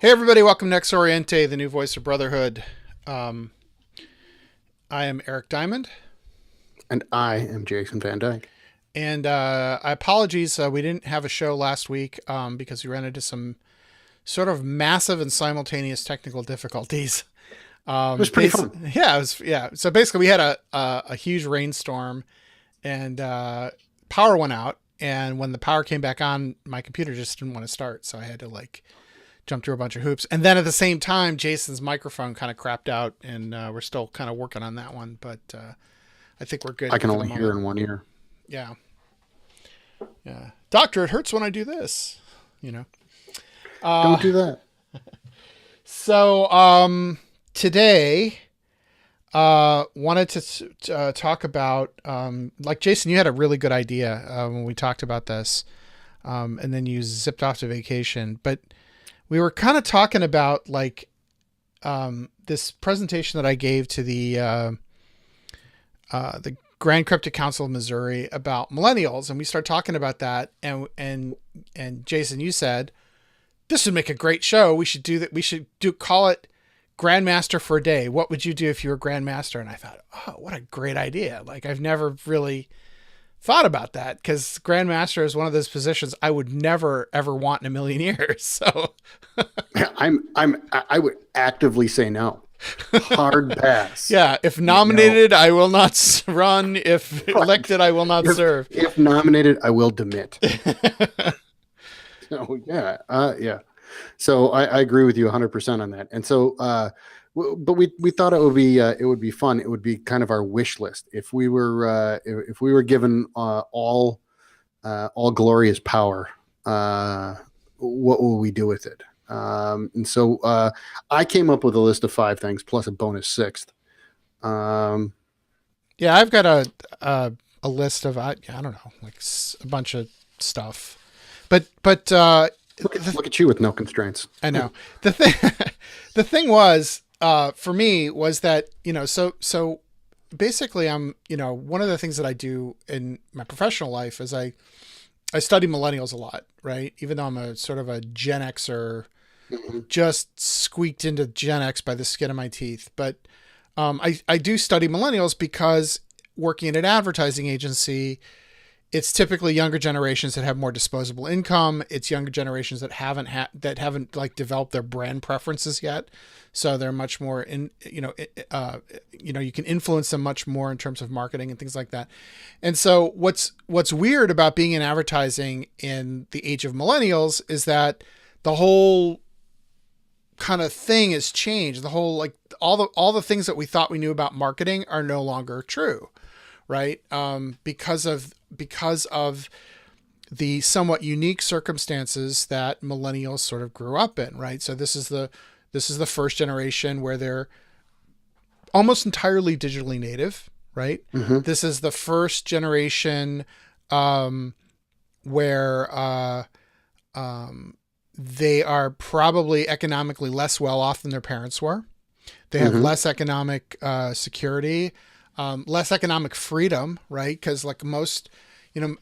Hey everybody, welcome to X-Oriente, the new voice of brotherhood. I am Eric Diamond, And I am Jason Van Dyke. and I apologies we didn't have a show last week because we ran into some sort of massive and simultaneous technical difficulties. It was pretty fun. Yeah, it was, yeah. So basically, we had a huge rainstorm, and power went out. And when the power came back on, my computer just didn't want to start, so I had to jump through a bunch of hoops. And then at the same time, Jason's microphone kind of crapped out, and we're still kind of working on that one. But I think we're good. I can For the only hear moment. in one ear. Yeah, yeah. Doctor, it hurts when I do this. You know. Don't do that. So today, wanted to talk about like Jason, you had a really good idea when we talked about this, and then you zipped off to vacation, but we were kind of talking about this presentation that I gave to the Grand Cryptic Council of Missouri about millennials, and we started talking about that, and Jason, you said this would make a great show. We should do that. We should call it Grandmaster for a day. What would you do if you were Grandmaster? And I thought, oh, what a great idea. Like, I've never really thought about that, because Grandmaster is one of those positions I would never ever want in a million years. So I would actively say no. Hard pass. yeah, if nominated, I will not run. If elected, I will not serve. If nominated, I will demit. So yeah. So I agree with you 100% on that. And so, but we thought it would be fun. It would be kind of our wish list if we were given all glorious power. What will we do with it? And so I came up with a list of 5 things plus a bonus 6th. Yeah, I've got a list of I don't know, like a bunch of stuff, but Look at you with no constraints. I know. The thing was, for me was that, so basically one of the things that I do in my professional life is I study millennials a lot, right? Even though I'm a sort of a Gen Xer, just squeaked into Gen X by the skin of my teeth. But, I do study millennials because working at an advertising agency, it's typically younger generations that have more disposable income. It's younger generations that haven't developed their brand preferences yet. So they're much more you can influence them much more in terms of marketing and things like that. And so what's weird about being in advertising in the age of millennials is that the whole kind of thing has changed. The whole, all the things that we thought we knew about marketing are no longer true. Right. Because of the somewhat unique circumstances that millennials sort of grew up in. Right. So this is the first generation where they're almost entirely digitally native. Right. Mm-hmm. This is the first generation where they are probably economically less well off than their parents were. They have less economic security. Less economic freedom, right? Because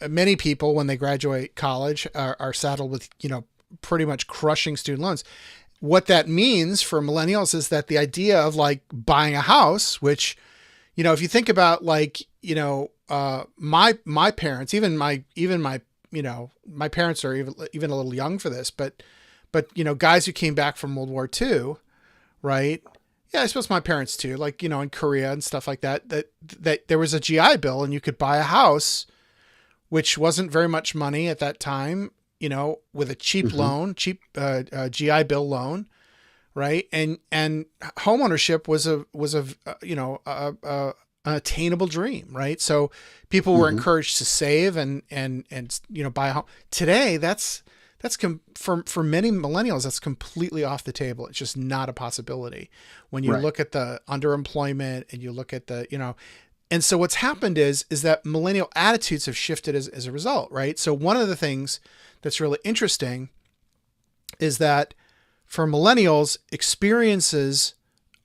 many people when they graduate college are saddled with, pretty much crushing student loans. What that means for millennials is that the idea of buying a house, which, if you think about my parents, even my my parents are even a little young for this, but guys who came back from World War II, right? Yeah, I suppose my parents too, in Korea and stuff like that, that there was a GI Bill and you could buy a house, which wasn't very much money at that time, with a cheap loan, GI Bill loan. Right. And homeownership was an attainable dream. Right. So people were encouraged to save and buy a home. Today, for many millennials, that's completely off the table. It's just not a possibility when you look at the underemployment and you look at and so what's happened is that millennial attitudes have shifted as a result, right? So one of the things that's really interesting is that for millennials, experiences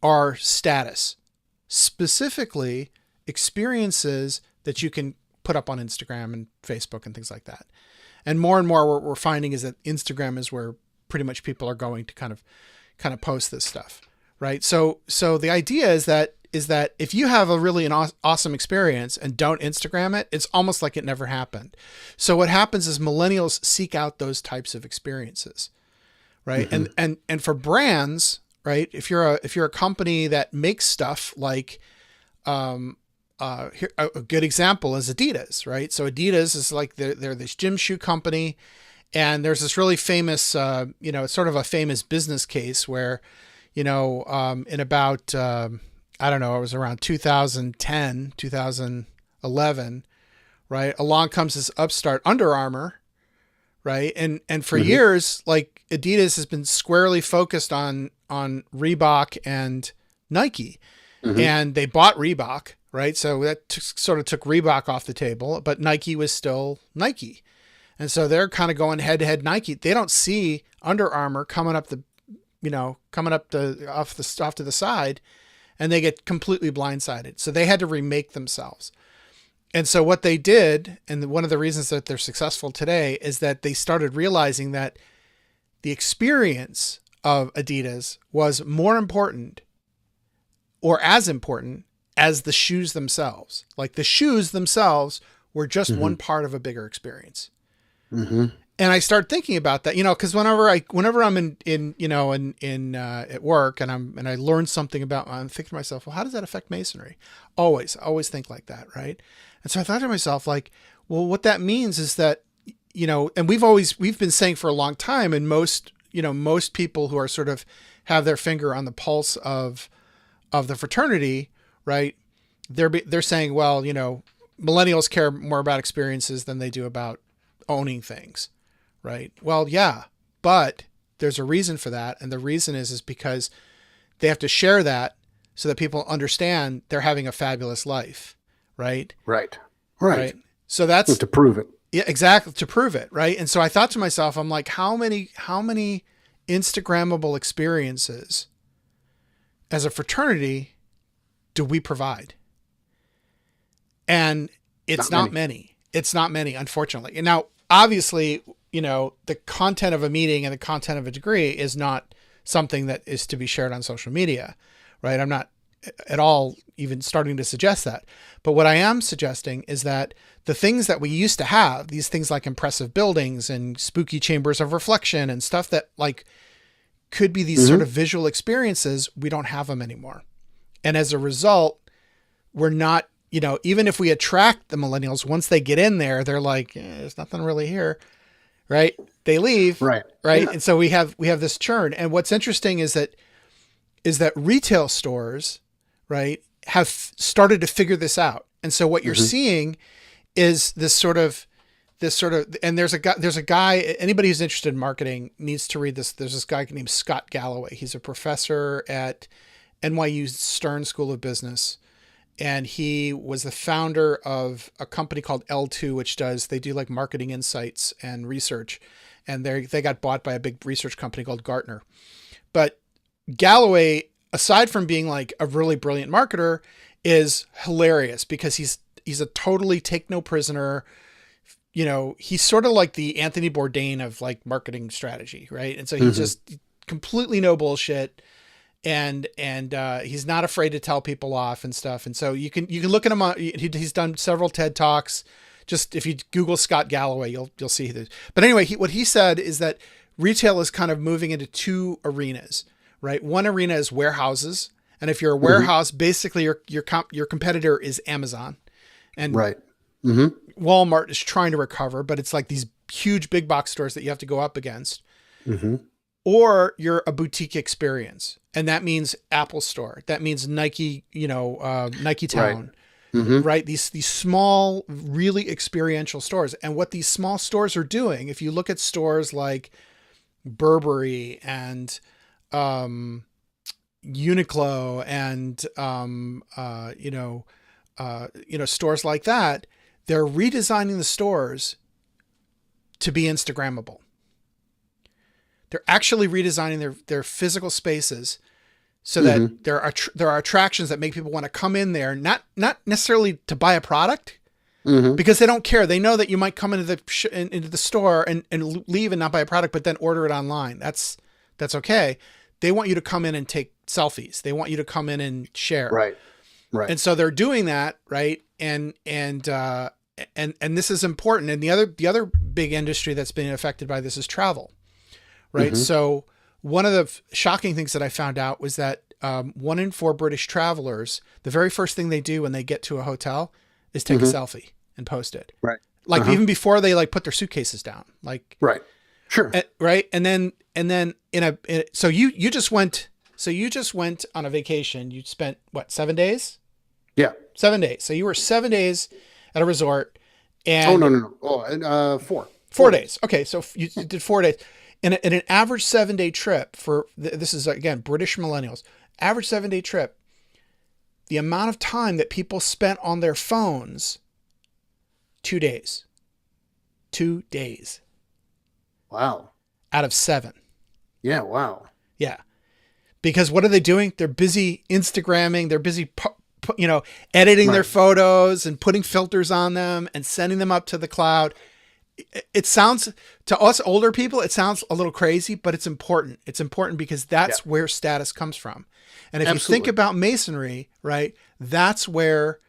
are status, specifically experiences that you can put up on Instagram and Facebook and things like that. And more what we're finding is that Instagram is where pretty much people are going to kind of post this stuff, right? So the idea is that if you have a really awesome experience and don't Instagram it, it's almost like it never happened. So what happens is millennials seek out those types of experiences, right? Mm-hmm. And for brands, right? If you're a company that makes stuff like, here, a good example is Adidas, right? So Adidas is like they're this gym shoe company, and there's this really famous, it's sort of a famous business case where, in about I don't know, it was around 2010, 2011, right? Along comes this upstart Under Armour, right? And for mm-hmm. years, like Adidas has been squarely focused on Reebok and Nike, mm-hmm. and they bought Reebok, right? So that sort of took Reebok off the table, but Nike was still Nike. And so they're kind of going head to head Nike. They don't see Under Armour coming up off to the side, and they get completely blindsided. So they had to remake themselves. And so what they did, and one of the reasons that they're successful today, is that they started realizing that the experience of Adidas was more important, or as important, as the shoes themselves. Like the shoes themselves were just mm-hmm. one part of a bigger experience. Mm-hmm. And I start thinking about that, because whenever I'm in at work and I learn something about, I'm thinking to myself, well, how does that affect masonry? Always think like that, right? And so I thought to myself, like, well, what that means is that, and we've been saying for a long time, and most people who are sort of have their finger on the pulse of the fraternity, right? They're saying, well, millennials care more about experiences than they do about owning things. Right. Well, yeah, but there's a reason for that. And the reason is because they have to share that so that people understand they're having a fabulous life. Right. Right. So that's to prove it. Yeah, exactly. To prove it. Right. And so I thought to myself, I'm like, how many Instagrammable experiences as a fraternity do we provide? And it's not many. It's not many, unfortunately. And now, obviously, the content of a meeting and the content of a degree is not something that is to be shared on social media, right? I'm not at all even starting to suggest that. But what I am suggesting is that the things that we used to have, these things like impressive buildings and spooky chambers of reflection and stuff that like could be these mm-hmm. sort of visual experiences, we don't have them anymore. And as a result, we're not, even if we attract the millennials, once they get in there, they're like, there's nothing really here. Right. They leave. Right. Yeah. And so we have this churn. And what's interesting is that retail stores, right, have started to figure this out. And so what you're mm-hmm. seeing is this sort of, and there's a guy, anybody who's interested in marketing needs to read this. There's this guy named Scott Galloway. He's a professor at NYU Stern School of Business. And he was the founder of a company called L2, they do like marketing insights and research. And they got bought by a big research company called Gartner. But Galloway, aside from being like a really brilliant marketer, is hilarious because he's a totally take no prisoner. He's sort of like the Anthony Bourdain of like marketing strategy, right? And so he's mm-hmm. just completely no bullshit. And he's not afraid to tell people off and stuff. And so you can look at him on, he's done several TED Talks. Just if you Google Scott Galloway, you'll see this. But anyway, what he said is that retail is kind of moving into two arenas, right? One arena is warehouses. And if you're a warehouse, mm-hmm. basically your competitor is Amazon. And right. Mm-hmm. Walmart is trying to recover, but it's like these huge big box stores that you have to go up against. Mm-hmm. Or you're a boutique experience. And that means Apple Store. That means Nike, Nike Town, right? Mm-hmm. Right? These small, really experiential stores. And what these small stores are doing, if you look at stores like Burberry and Uniqlo and stores like that, they're redesigning the stores to be Instagrammable. They're actually redesigning their physical spaces so that mm-hmm. there are attractions that make people want to come in there, not necessarily to buy a product, because they don't care. They know that you might come into the store and leave and not buy a product, but then order it online. That's okay. They want you to come in and take selfies. They want you to come in and share. Right. Right. And so they're doing that. Right. And this is important. And the other big industry that's been affected by this is travel. Right. So one of the shocking things that I found out was that 1 in 4 British travelers, the very first thing they do when they get to a hotel is take a selfie and post it. Right. Like even before they like put their suitcases down, like, right. Sure. Right. And then so you just went on a vacation. You spent what, 7 days? Yeah. 7 days. So you were 7 days at a resort and no. Oh, 4. 4 days. Okay. So you did 4 days in an average 7-day trip this is again, British millennials, average 7-day trip. The amount of time that people spent on their phones, 2 days. 2 days. Wow. Out of 7. Yeah. Wow. Yeah. Because what are they doing? They're busy Instagramming. They're busy, editing their photos and putting filters on them and sending them up to the cloud. It sounds, to us older people, it sounds a little crazy, but it's important. It's important because that's where status comes from. And if you think about Masonry, right, that's where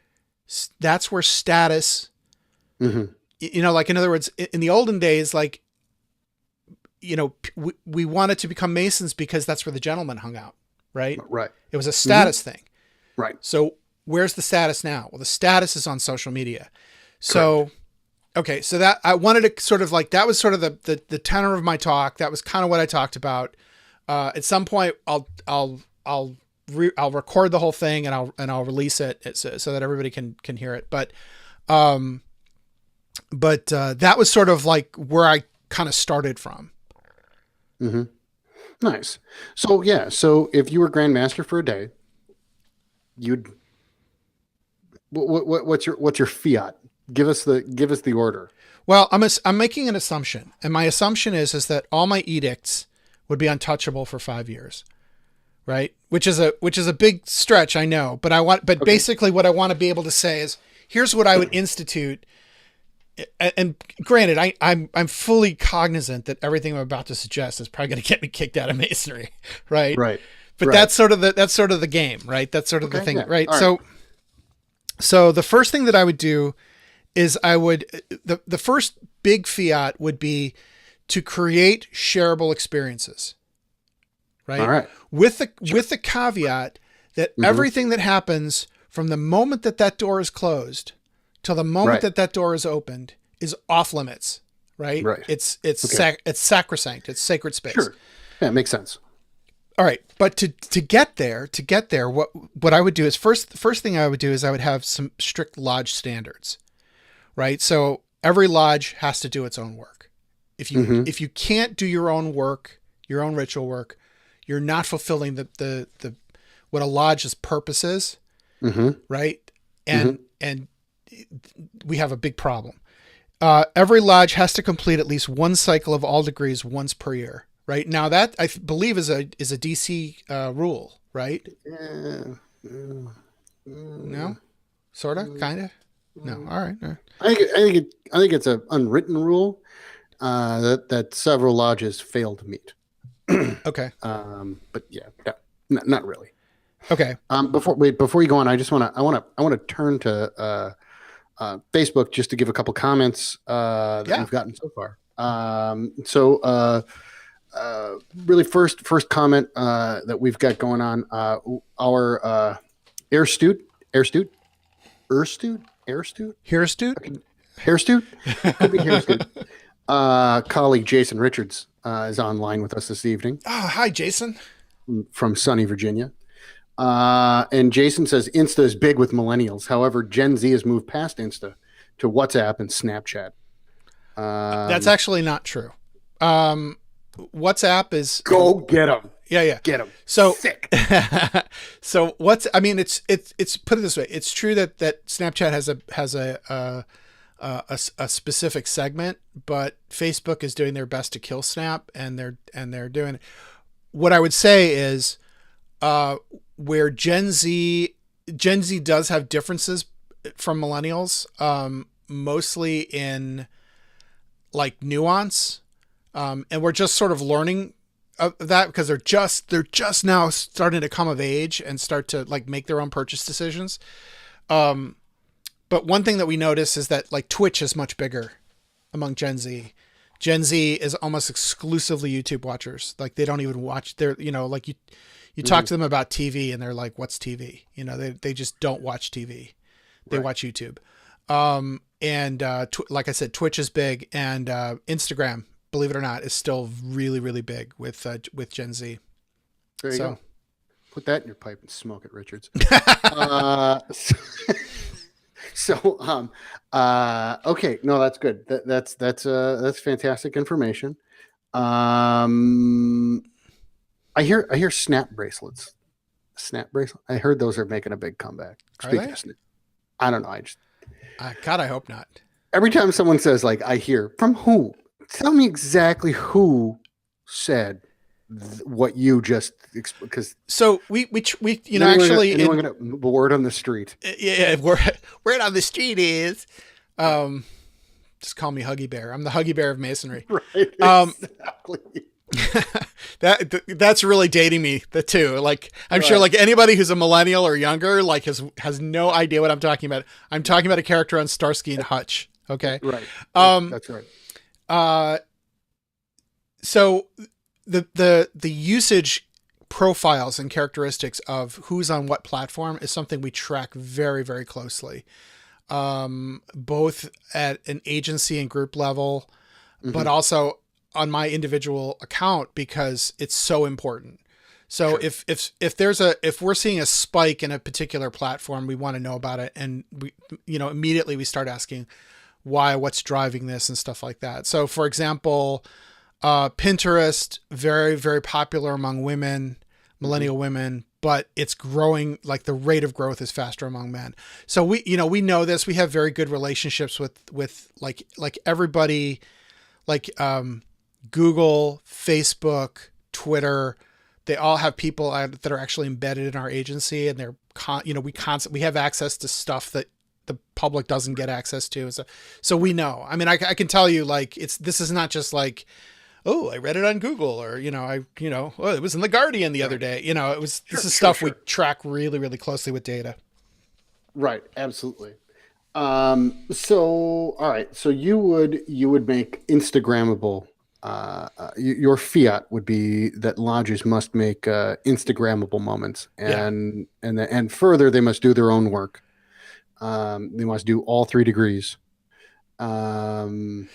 status, like in other words, in the olden days, like, we wanted to become Masons because that's where the gentleman hung out, right? Right. It was a status thing. Right. So where's the status now? Well, the status is on social media. So, correct. Okay. So that I wanted to sort of like, that was sort of the tenor of my talk. That was kind of what I talked about. At some point I'll record the whole thing and I'll release it so that everybody can hear it. But that was sort of like where I kind of started from. Nice. So yeah. So if you were Grandmaster for a day, what's your fiat? Give us the order. Well, I'm making an assumption, and my assumption is that all my edicts would be untouchable for 5 years, right? Which is a big stretch, I know, but basically what I want to be able to say is, here's what I would institute. And granted, I'm fully cognizant that everything I'm about to suggest is probably going to get me kicked out of Masonry, right? Right. But that's sort of the game, right? That's sort of the thing, right? So the first thing that I would do is the first big fiat would be to create shareable experiences, right? All right. With the caveat that everything that happens from the moment that door is closed till the moment that door is opened is off limits, right? Right. It's sacrosanct. It's sacred space. Sure. Yeah, it makes sense. All right. But to get there, what I would do is the first thing I would do is I would have some strict lodge standards, right? So every lodge has to do its own work. If you can't do your own work, your own ritual work, you're not fulfilling the what a lodge's purpose is, right? And we have a big problem. Every lodge has to complete at least one cycle of all degrees once per year. Right now, that I believe is a DC rule, right? No, sort of, kind of. No, all right. I think it's an unwritten rule that several lodges fail to meet. Okay. But yeah, not really. Okay. Before you go on, I want to turn to Facebook just to give a couple comments that we've gotten so far. Really first comment that we've got going on, our Hairstute could be Hairstute. Colleague Jason Richards is online with us this evening. Oh, hi, Jason. From sunny Virginia. And Jason says Insta is big with millennials. However, Gen Z has moved past Insta to WhatsApp and Snapchat. That's actually not true. WhatsApp is go get them. Yeah. Get them. So sick. So it's put it this way. It's true that Snapchat has a specific segment, but Facebook is doing their best to kill Snap, and they're doing it. What I would say is where Gen Z does have differences from millennials. mostly in like nuance. And we're just sort of learning of that because they're just now starting to come of age and start to like make their own purchase decisions. But one thing that we notice is that like Twitch is much bigger among Gen Z. Gen Z is almost exclusively YouTube watchers. Like they don't even watch their, like you talk to them about TV and they're like, what's TV? They just don't watch TV. They watch YouTube. Like I said, Twitch is big, and Instagram, believe it or not, is still really, really big with Gen Z. There you go. Put that in your pipe and smoke it, Richards. Okay, no, that's good. That's fantastic information. I hear snap bracelets. Snap bracelet. I heard those are making a big comeback. Speaking of snap, I don't know. God, I hope not. Every time someone says like, I hear from who? Tell me exactly who said what you just, because so we actually anyone gonna word on the street. Yeah, word on the street is just call me Huggy Bear. I'm the Huggy Bear of Masonry. Right. Exactly. That's really dating me too. Like I'm sure like anybody who's a millennial or younger like has no idea what I'm talking about. I'm talking about a character on Starsky and Hutch. Okay. Right. That's right. So the usage profiles and characteristics of who's on what platform is something we track very, very closely. Both at an agency and group level, but also on my individual account because it's so important. So sure. if we're seeing a spike in a particular platform, we want to know about it. And we, immediately we start asking what's driving this and stuff like that. So for example, Pinterest, very, very popular among women, millennial women, but it's growing, like the rate of growth is faster among men. So we know this, we have very good relationships with like everybody, like, Google, Facebook, Twitter, they all have people that are actually embedded in our agency, and they're we have access to stuff that the public doesn't get access to. So we know, I mean, I can tell you like, this is not just like, oh, I read it on Google, or, oh, it was in the Guardian the other day. This is stuff we track really, really closely with data. Right. Absolutely. So, all right. So you would make Instagrammable. Your fiat would be that lodges must make Instagrammable moments, and further, they must do their own work. They must do all 3 degrees. So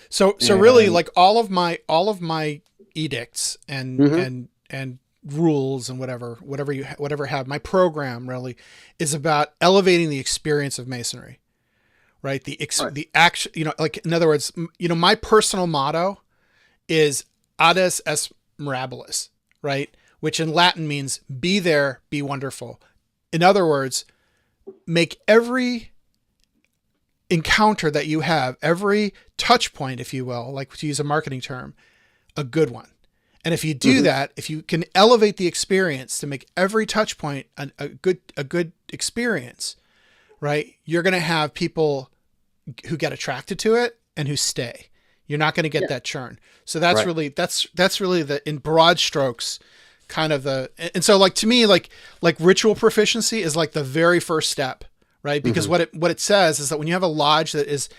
really, like all of my edicts and rules and whatever have, my program really is about elevating the experience of Masonry, right? The action, like in other words, my personal motto is Ades est mirabilis, right? Which in Latin means be there, be wonderful. In other words, make every encounter that you have, every touch point, if you will, like to use a marketing term, a good one. And if you do that, if you can elevate the experience to make every touch point a good experience, right? You're going to have people who get attracted to it and who stay. You're not going to get that churn. So that's really, that's really the, in broad strokes, kind of and so like, to me, like ritual proficiency is like the very first step, right? Because what it says is that when you have a lodge that is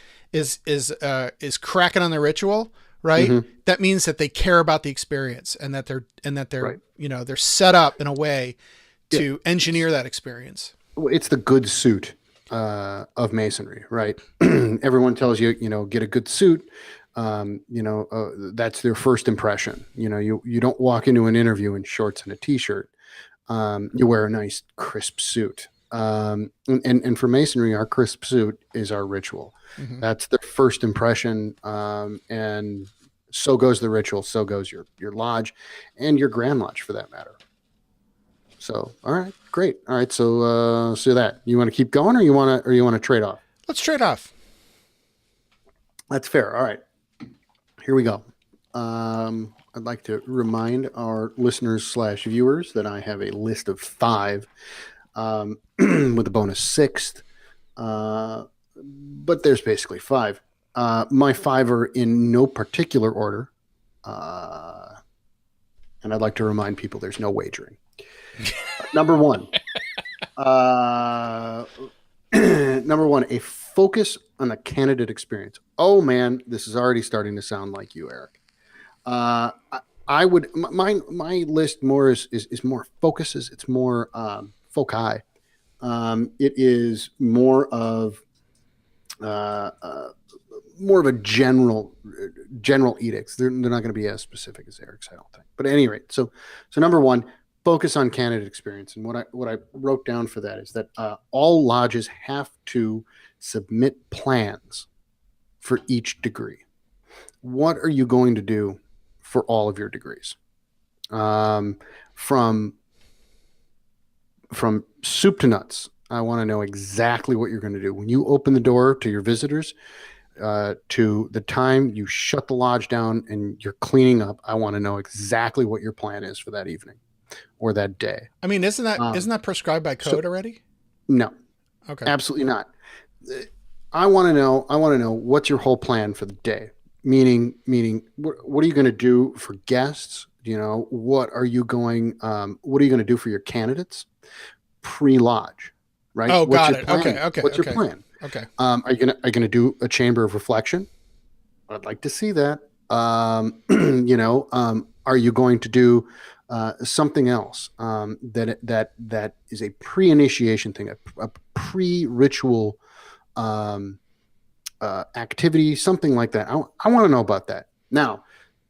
cracking on the ritual, right? That means that they care about the experience, and that they're they're set up in a way to engineer that experience. It's the good suit of Masonry, right? Everyone tells you, get a good suit. That's their first impression. You don't walk into an interview in shorts and a t-shirt. You wear a nice crisp suit. And for Masonry, our crisp suit is our ritual. That's the first impression. And so goes the ritual. So goes your lodge and your Grand Lodge for that matter. So, all right, great. All right. So that you want to keep going, or you want to trade off? Let's trade off. That's fair. All right, here we go. I'd like to remind our listeners / viewers that I have a list of 5 with a bonus 6th but there's basically 5. My 5 are in no particular order. And I'd like to remind people there's no wagering. Number 1. Number 1, a focus on the candidate experience. Oh man, this is already starting to sound like you, Eric. I would my list more is more focuses. It's more foci. It is more of a general edicts. They're not going to be as specific as Eric's, I don't think. But at any rate, so number 1, focus on candidate experience. And what I wrote down for that is that all lodges have to submit plans for each degree. What are you going to do for all of your degrees? From soup to nuts, I want to know exactly what you're going to do. When you open the door to your visitors, to the time you shut the lodge down and you're cleaning up, I want to know exactly what your plan is for that evening or that day. I mean, isn't that prescribed by code already? No. Okay. Absolutely not. I want to know what's your whole plan for the day. Meaning, what are you going to do for guests? What are you going to do for your candidates pre-lodge? Right. Oh, what's got it. Plan? Okay. What's your plan? Okay. Are you gonna do a chamber of reflection? I'd like to see that. Are you going to do something else that is a pre-initiation thing, a pre-ritual activity, something like that? I want to know about that now,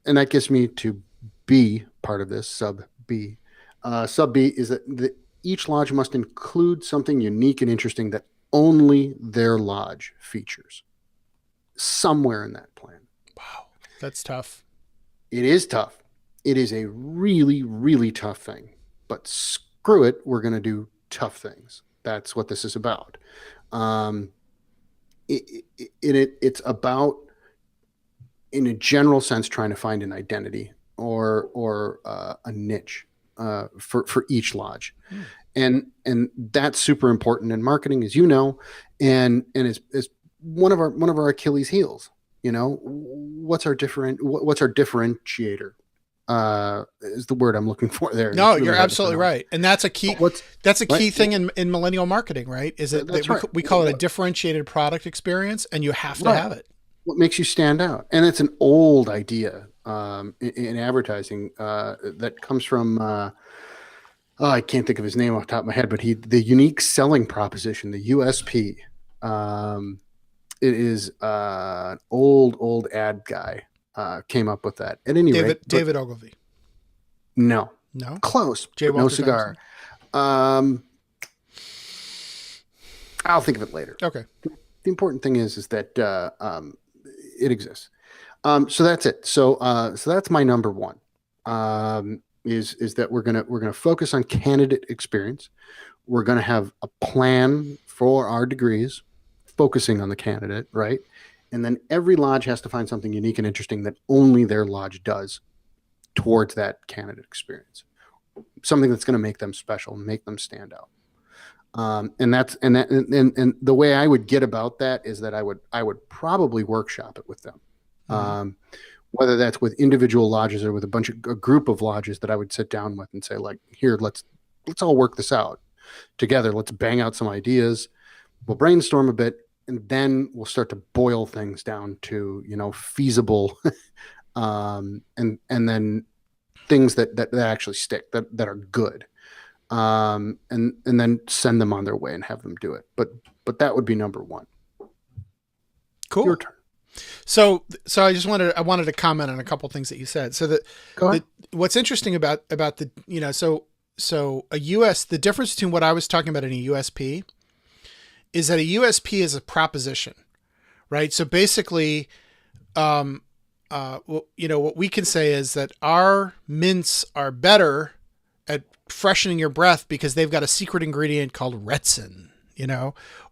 and that gets me to B part of this. Sub B is that each lodge must include something unique and interesting that only their lodge features somewhere in that plan. Wow. That's tough. It is tough. It is a really, really tough thing, but screw it. We're going to do tough things. That's what this is about. It's about, in a general sense, trying to find an identity or a niche for each lodge. And that's super important in marketing, as you know, and is one of our Achilles heels. What's our differentiator? Is the word I'm looking for there. No, really, you're absolutely right, and that's a key. That's a key thing in millennial marketing, right? Is that we call it a differentiated product experience, and you have to have it. What makes you stand out? And it's an old idea in advertising that comes from. I can't think of his name off the top of my head, but the unique selling proposition, the USP. It is an old ad guy came up with that. At any rate, David Ogilvy. No, close. J. No cigar. I'll think of it later. Okay. The important thing is that it exists. So that's it. So that's my number 1. Is that we're gonna focus on candidate experience. We're gonna have a plan for our degrees, focusing on the candidate, right? And then every lodge has to find something unique and interesting that only their lodge does towards that candidate experience. Something that's going to make them special, make them stand out. And the way I would get about that is that I would probably workshop it with them. Whether that's with individual lodges or with a group of lodges that I would sit down with and say, like, here, let's all work this out together. Let's bang out some ideas. We'll brainstorm a bit, and then we'll start to boil things down to, feasible, and then things that actually stick, that are good, and then send them on their way and have them do it. But that would be number 1. Cool. Your turn. So I wanted to comment on a couple things that you said. So what's interesting about the, so the difference between what I was talking about in a USP is that a USP is a proposition, right? So basically, what we can say is that our mints are better at freshening your breath because they've got a secret ingredient called resin,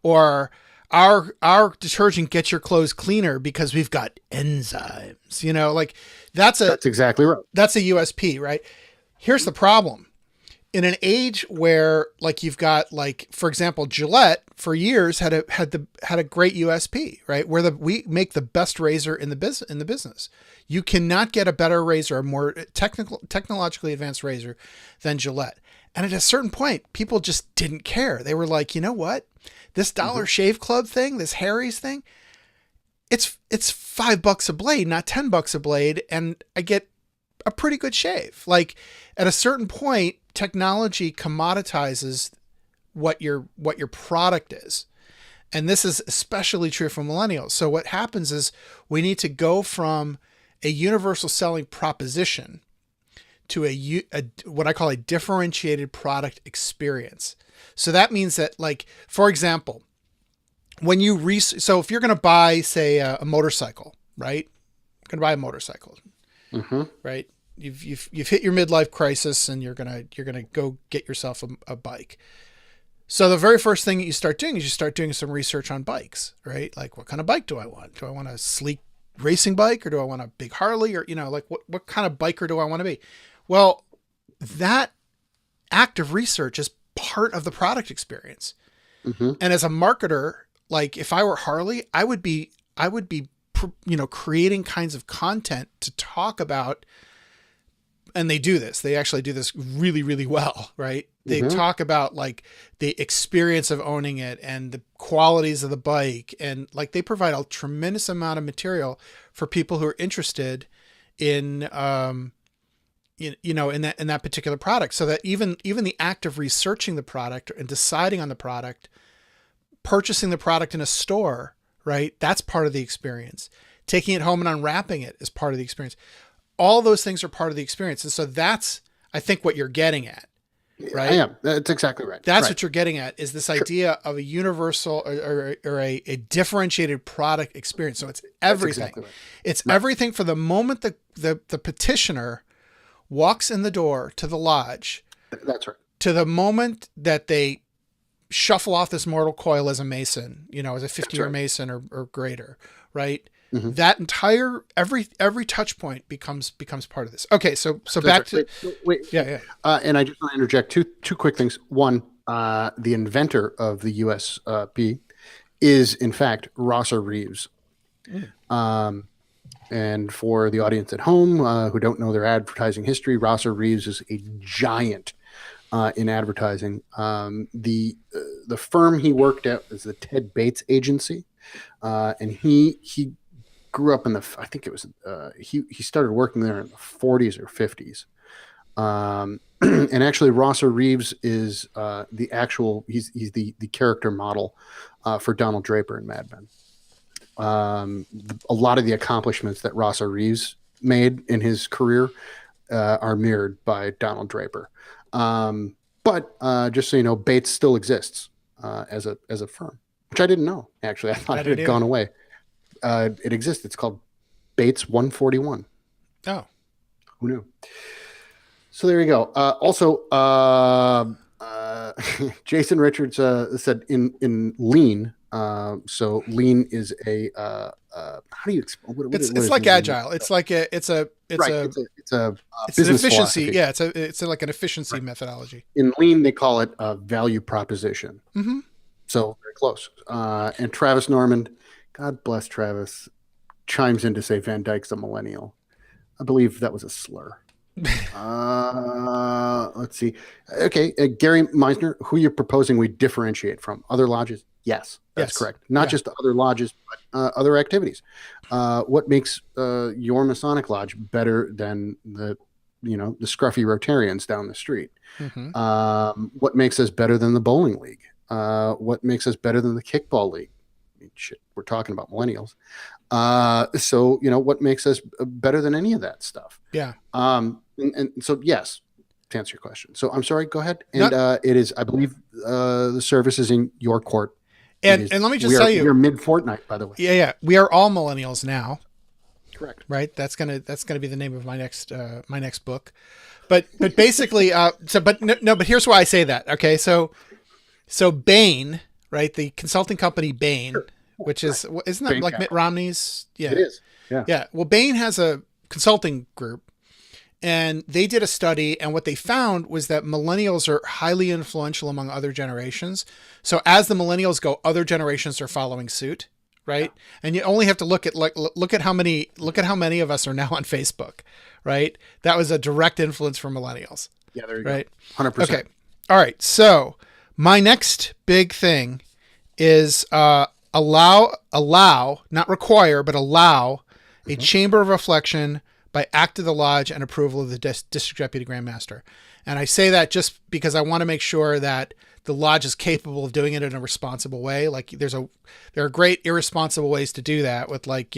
or our detergent gets your clothes cleaner because we've got enzymes, that's exactly right. That's a USP, right? Here's the problem in an age where like you've got like, for example, Gillette for years had a great USP, right? Where we make the best razor in the business. You cannot get a better razor, a more technologically advanced razor than Gillette. And at a certain point, people just didn't care. They were like, you know what? This Dollar Shave Club thing, this Harry's thing, it's $5 a blade, not $10 a blade. And I get a pretty good shave. Like at a certain point, technology commoditizes what your product is. And this is especially true for millennials. So what happens is we need to go from a universal selling proposition to a what I call a differentiated product experience. So that means that, like, for example, when you so if you're going to buy, say, a motorcycle, right? You're going to buy a motorcycle, right? You've hit your midlife crisis and you're gonna go get yourself a bike. So the very first thing that you start doing is you start doing some research on bikes, right? Like, what kind of bike do I want? Do I want a sleek racing bike, or do I want a big Harley, or, you know, like what kind of biker do I want to be? Well, that act of research is part of the product experience. And as a marketer, like if I were Harley, I would be, you know, creating kinds of content to talk about, and they do this. They actually do this really, really well, right? They talk about like the experience of owning it and the qualities of the bike. And like they provide a tremendous amount of material for people who are interested in, you know, in that particular product. So that even the act of researching the product and deciding on the product, purchasing the product in a store, right? That's part of the experience. Taking it home and unwrapping it is part of the experience. All those things are part of the experience. And so that's, I think, what you're getting at, right? I am. That's exactly right. That's what you're getting at, is this idea of a universal or a differentiated product experience. So it's everything. Exactly right. It's everything for the moment the petitioner walks in the door to the lodge. That's right. To the moment that they shuffle off this mortal coil as a Mason, you know, as a 50-year Mason or greater, right? That entire, every touch point becomes part of this. Okay. So back to, wait. Yeah. And I just want to interject two quick things. One, the inventor of the USP is in fact Rosser Reeves. And for the audience at home who don't know their advertising history, Rosser Reeves is a giant in advertising. The firm he worked at is the Ted Bates Agency, and he grew up in I think it was he started working there in the 40s or 50s. And actually Rosser Reeves is he's the character model for Donald Draper in Mad Men. A lot of the accomplishments that Rosser Reeves made in his career are mirrored by Donald Draper. But just so you know, Bates still exists as a firm, which I didn't know. Actually, I thought it had gone away. It exists. It's called Bates 141. Oh, who knew? So there you go. Also, Jason Richards said in lean. So lean is a how do you explain? It's like agile. It's like it's an efficiency. Philosophy. Yeah, it's like an efficiency methodology. In lean, they call it a value proposition. So very close. And Travis Norman, God bless Travis, chimes in to say Van Dyke's a millennial. I believe that was a slur. Let's see. Okay, Gary Meisner, who you're proposing we differentiate from other lodges? Yes, that's correct. Not just other lodges, but other activities. What makes your Masonic lodge better than the scruffy Rotarians down the street? What makes us better than the bowling league? What makes us better than the kickball league? I mean, shit, we're talking about millennials. So what makes us better than any of that stuff? Yeah. And so yes, to answer your question. So I'm sorry. Go ahead. And it is, I believe, the service is in your court. And let me just tell you, we're mid-fortnight, by the way. Yeah. We are all millennials now. Correct. Right. That's gonna be the name of my next book. But basically, but here's why I say that. Okay. So Bain, right? The consulting company Bain, which is, isn't that Bain like Capital. Mitt Romney's? Yeah. It is. Yeah. Yeah. Well, Bain has a consulting group, And they did a study, and what they found was that millennials are highly influential among other generations. So as the millennials go, other generations are following suit, right? Yeah. And you only have to look at how many of us are now on Facebook, right? That was a direct influence from millennials. Yeah, there you right? go. 100%. Okay. All right. So my next big thing is allow, not require, but allow a chamber of reflection by act of the lodge and approval of the district deputy grandmaster. And I say that just because I want to make sure that the lodge is capable of doing it in a responsible way. Like there are great irresponsible ways to do that with, like,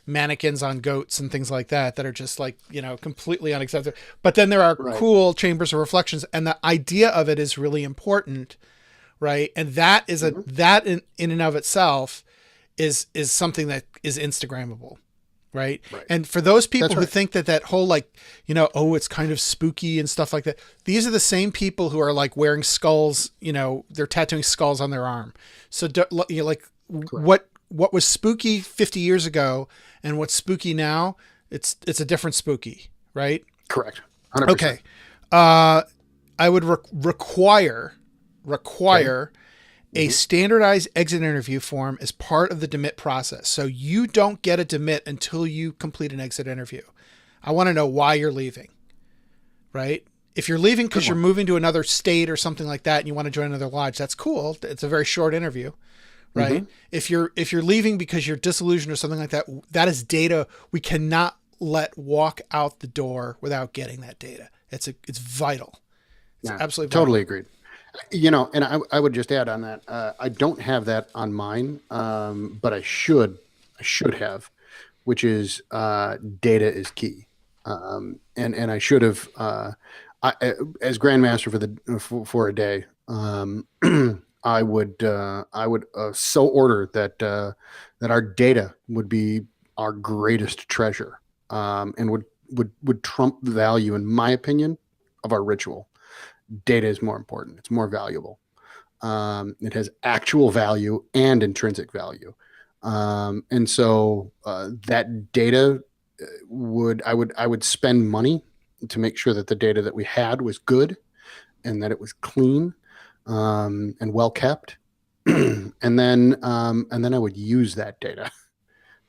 mannequins on goats and things like that are just, like, completely unacceptable. But then there are cool chambers of reflections, and the idea of it is really important. Right. And that is that in and of itself is something that is Instagrammable. Right. And for those people who think that whole, like, it's kind of spooky and stuff like that, these are the same people who are, like, wearing skulls, they're tattooing skulls on their arm. So what was spooky 50 years ago and what's spooky now, it's a different spooky. Right. Correct. 100%. Okay. I would require a standardized exit interview form as part of the demit process. So you don't get a demit until you complete an exit interview. I want to know why you're leaving, right? If you're leaving because you're moving to another state or something like that and you want to join another lodge, that's cool. It's a very short interview, right? If you're leaving because you're disillusioned or something like that, that is data we cannot let walk out the door without getting that data. It's vital. It's absolutely vital. Totally agreed. And I would just add on that. I don't have that on mine, but I should have, which is data is key. And I should have, as Grandmaster for a day, I would so order that our data would be our greatest treasure, and would trump the value, in my opinion, of our ritual. Data is more important. It's more valuable. It has actual value and intrinsic value. And so that data I would spend money to make sure that the data that we had was good and that it was clean and well kept. and then I would use that data.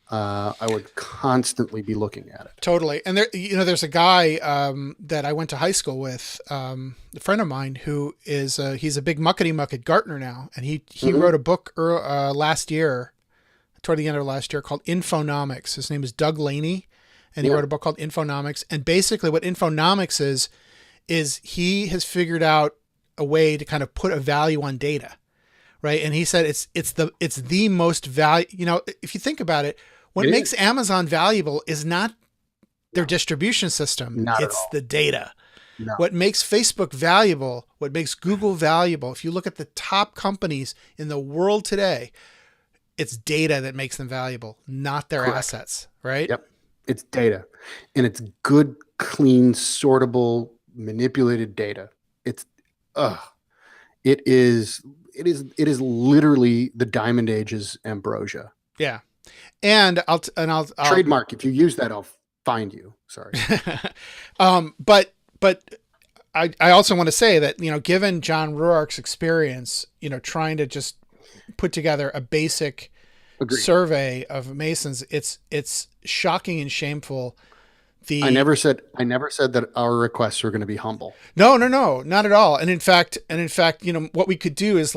I would constantly be looking at it. Totally. And there's a guy that I went to high school with, a friend of mine who is he's a big muckety muck at Gartner now, and he wrote a book last year, toward the end of last year, called Infonomics. His name is Doug Laney, and he wrote a book called Infonomics. And basically, what Infonomics is he has figured out a way to kind of put a value on data, right? And he said it's the most value. If you think about it. What makes Amazon valuable is not their distribution system. It's the data. No. What makes Facebook valuable, what makes Google valuable, if you look at the top companies in the world today, it's data that makes them valuable, not their assets, right? Yep. It's data. And it's good, clean, sortable, manipulated data. It is literally the Diamond Age's ambrosia. Yeah. And I'll trademark. If you use that, I'll find you. Sorry. But I also want to say that, given John Ruark's experience, trying to just put together a basic survey of Masons, it's shocking and shameful. I never said that our requests were going to be humble. No, not at all. And in fact, what we could do is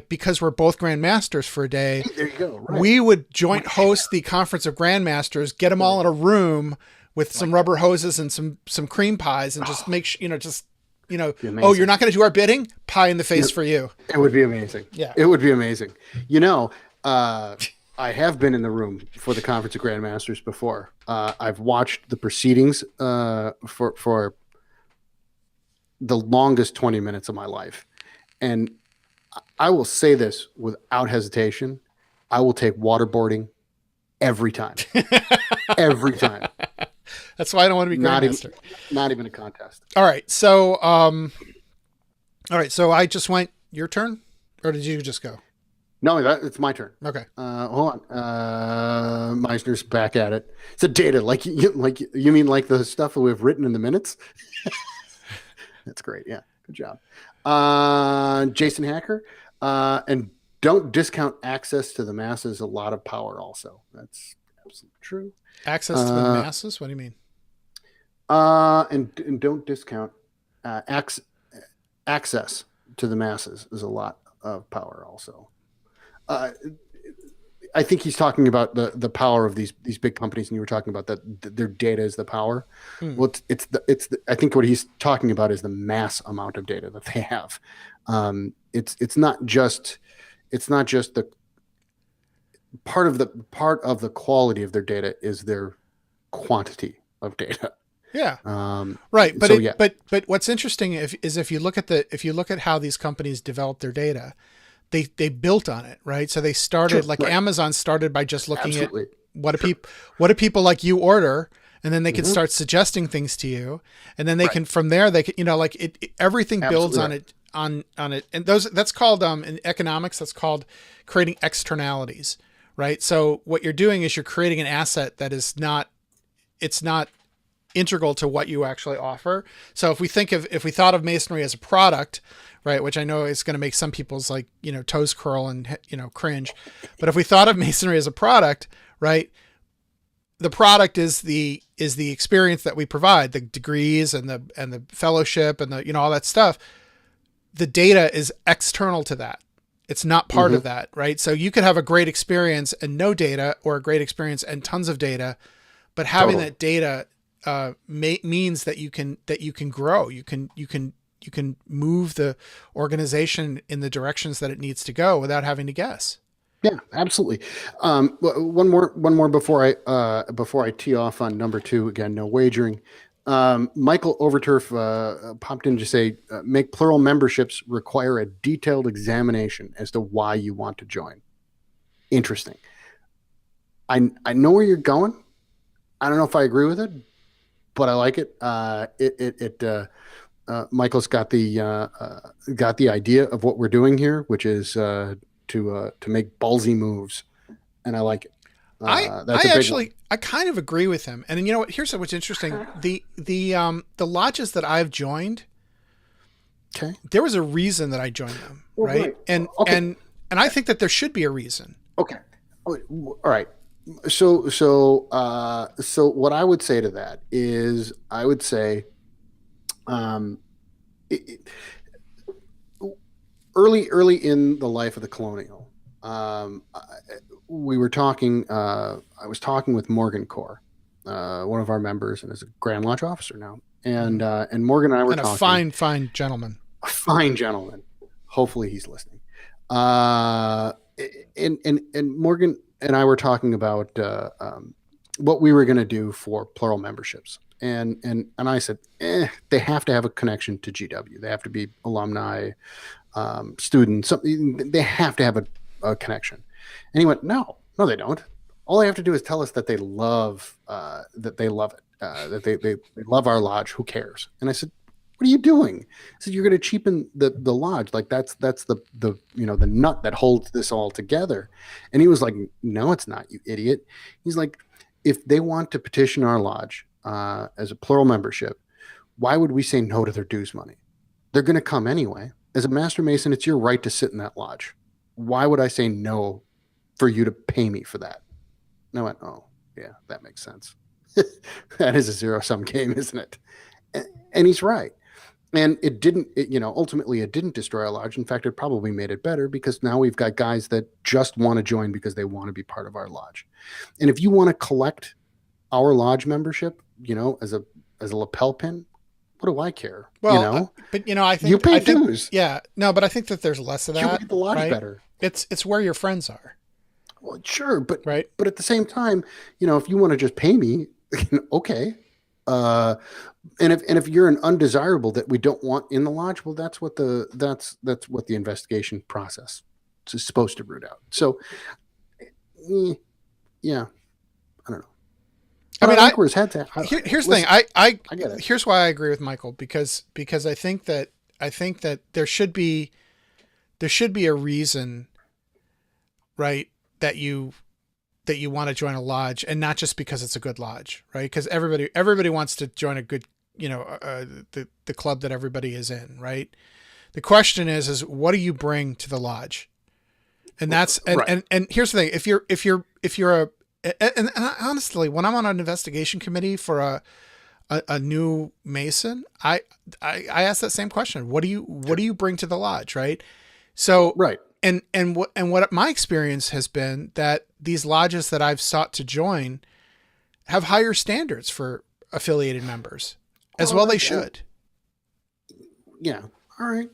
because we're both Grandmasters for a day, there you go. Right. We would joint host the Conference of Grandmasters, get them all in a room with some rubber hoses and some cream pies, and just make sure, oh, you're not going to do our bidding? Pie in the face for you. It would be amazing. Yeah, it would be amazing. I have been in the room for the Conference of Grandmasters before. I've watched the proceedings for the longest 20 minutes of my life. And I will say this without hesitation. I will take waterboarding every time. Every time. That's why I don't want to be Grandmaster. Not even a contest. All right. So, So I just went, your turn? Or did you just go? No, it's my turn. Okay. Hold on. Meisner's back at it. It's a data, you mean like the stuff that we've written in the minutes? That's great. Yeah, good job. Jason Hacker, and don't discount access to the masses. A lot of power, also. That's absolutely true. Access to the masses. What do you mean? And don't discount access to the masses is a lot of power, also. I think he's talking about the power of these big companies, and you were talking about that their data is the power. Well, I think what he's talking about is the mass amount of data that they have. It's not just the part of the quality of their data is their quantity of data. Yeah. Right. But so, yeah. but what's interesting is if you look at how these companies develop their data, they built on it, right? So they started Amazon started by just looking Absolutely. at what do people like you order, and then they can start suggesting things to you, and then they can from there they can everything builds on it on it, and that's called in economics that's called creating externalities, right? So what you're doing is you're creating an asset that is not integral to what you actually offer. So if we thought of masonry as a product, right, which I know is going to make some people's toes curl and cringe, but if we thought of masonry as a product, right, the product is the experience that we provide, the degrees and the fellowship and the all that stuff. The data is external to that. It's not part of that, right? So you could have a great experience and no data, or a great experience and tons of data, but having that data means that you can grow. You can move the organization in the directions that it needs to go without having to guess. Yeah, absolutely. One more before I tee off on number 2. Again, no wagering. Michael Overturf popped in to say, make plural memberships require a detailed examination as to why you want to join. Interesting. I know where you're going. I don't know if I agree with it, but I like it. Michael's got the idea of what we're doing here, which is to make ballsy moves, and I like it. I kind of agree with him. And you know what? Here's what's interesting: the lodges that I've joined, there was a reason that I joined them, right? And I think that there should be a reason. Okay, all right. So what I would say to that is, I would say, early in the life of the Colonial, we were talking. I was talking with Morgan Core, one of our members, and is a Grand Lodge officer now. And Morgan and I were talking. A fine gentleman. A fine gentleman. Hopefully he's listening. And Morgan and I were talking about what we were going to do for plural memberships. And I said, they have to have a connection to GW. They have to be alumni, students. They have to have a connection. And he went, no, they don't. All they have to do is tell us that they love it, that they love our lodge. Who cares? And I said, what are you doing? I said, you're going to cheapen the lodge. Like that's the nut that holds this all together. And he was like, no, it's not, you idiot. He's like, if they want to petition our lodge as a plural membership, why would we say no to their dues money? They're going to come anyway. As a Master Mason, it's your right to sit in that lodge. Why would I say no for you to pay me for that? And I went, oh, yeah, that makes sense. That is a zero-sum game, isn't it? And he's right. And ultimately it didn't destroy our lodge. In fact, it probably made it better, because now we've got guys that just want to join because they want to be part of our lodge. And if you want to collect our lodge membership, as a lapel pin, what do I care? Well, but I think you pay dues. But I think that there's less of that. You make the lodge better. It's where your friends are. Well, sure, but right. But at the same time, if you want to just pay me, okay. And if you're an undesirable that we don't want in the lodge, well, that's what the investigation process is supposed to root out. So, yeah, I don't know. I mean, like where his head's at. Here's the thing. I get it. Here's why I agree with Michael, because I think that there should be a reason right, that you want to join a lodge, and not just because it's a good lodge, right? Because everybody wants to join a good, the club that everybody is in, right? The question is what do you bring to the lodge? And that's, and here's the thing. If you're and honestly, when I'm on an investigation committee for a new Mason, I ask that same question. What do you bring to the lodge? Right. So, right. And what my experience has been that these lodges that I've sought to join have higher standards for affiliated members as well. They should. Yeah. All right.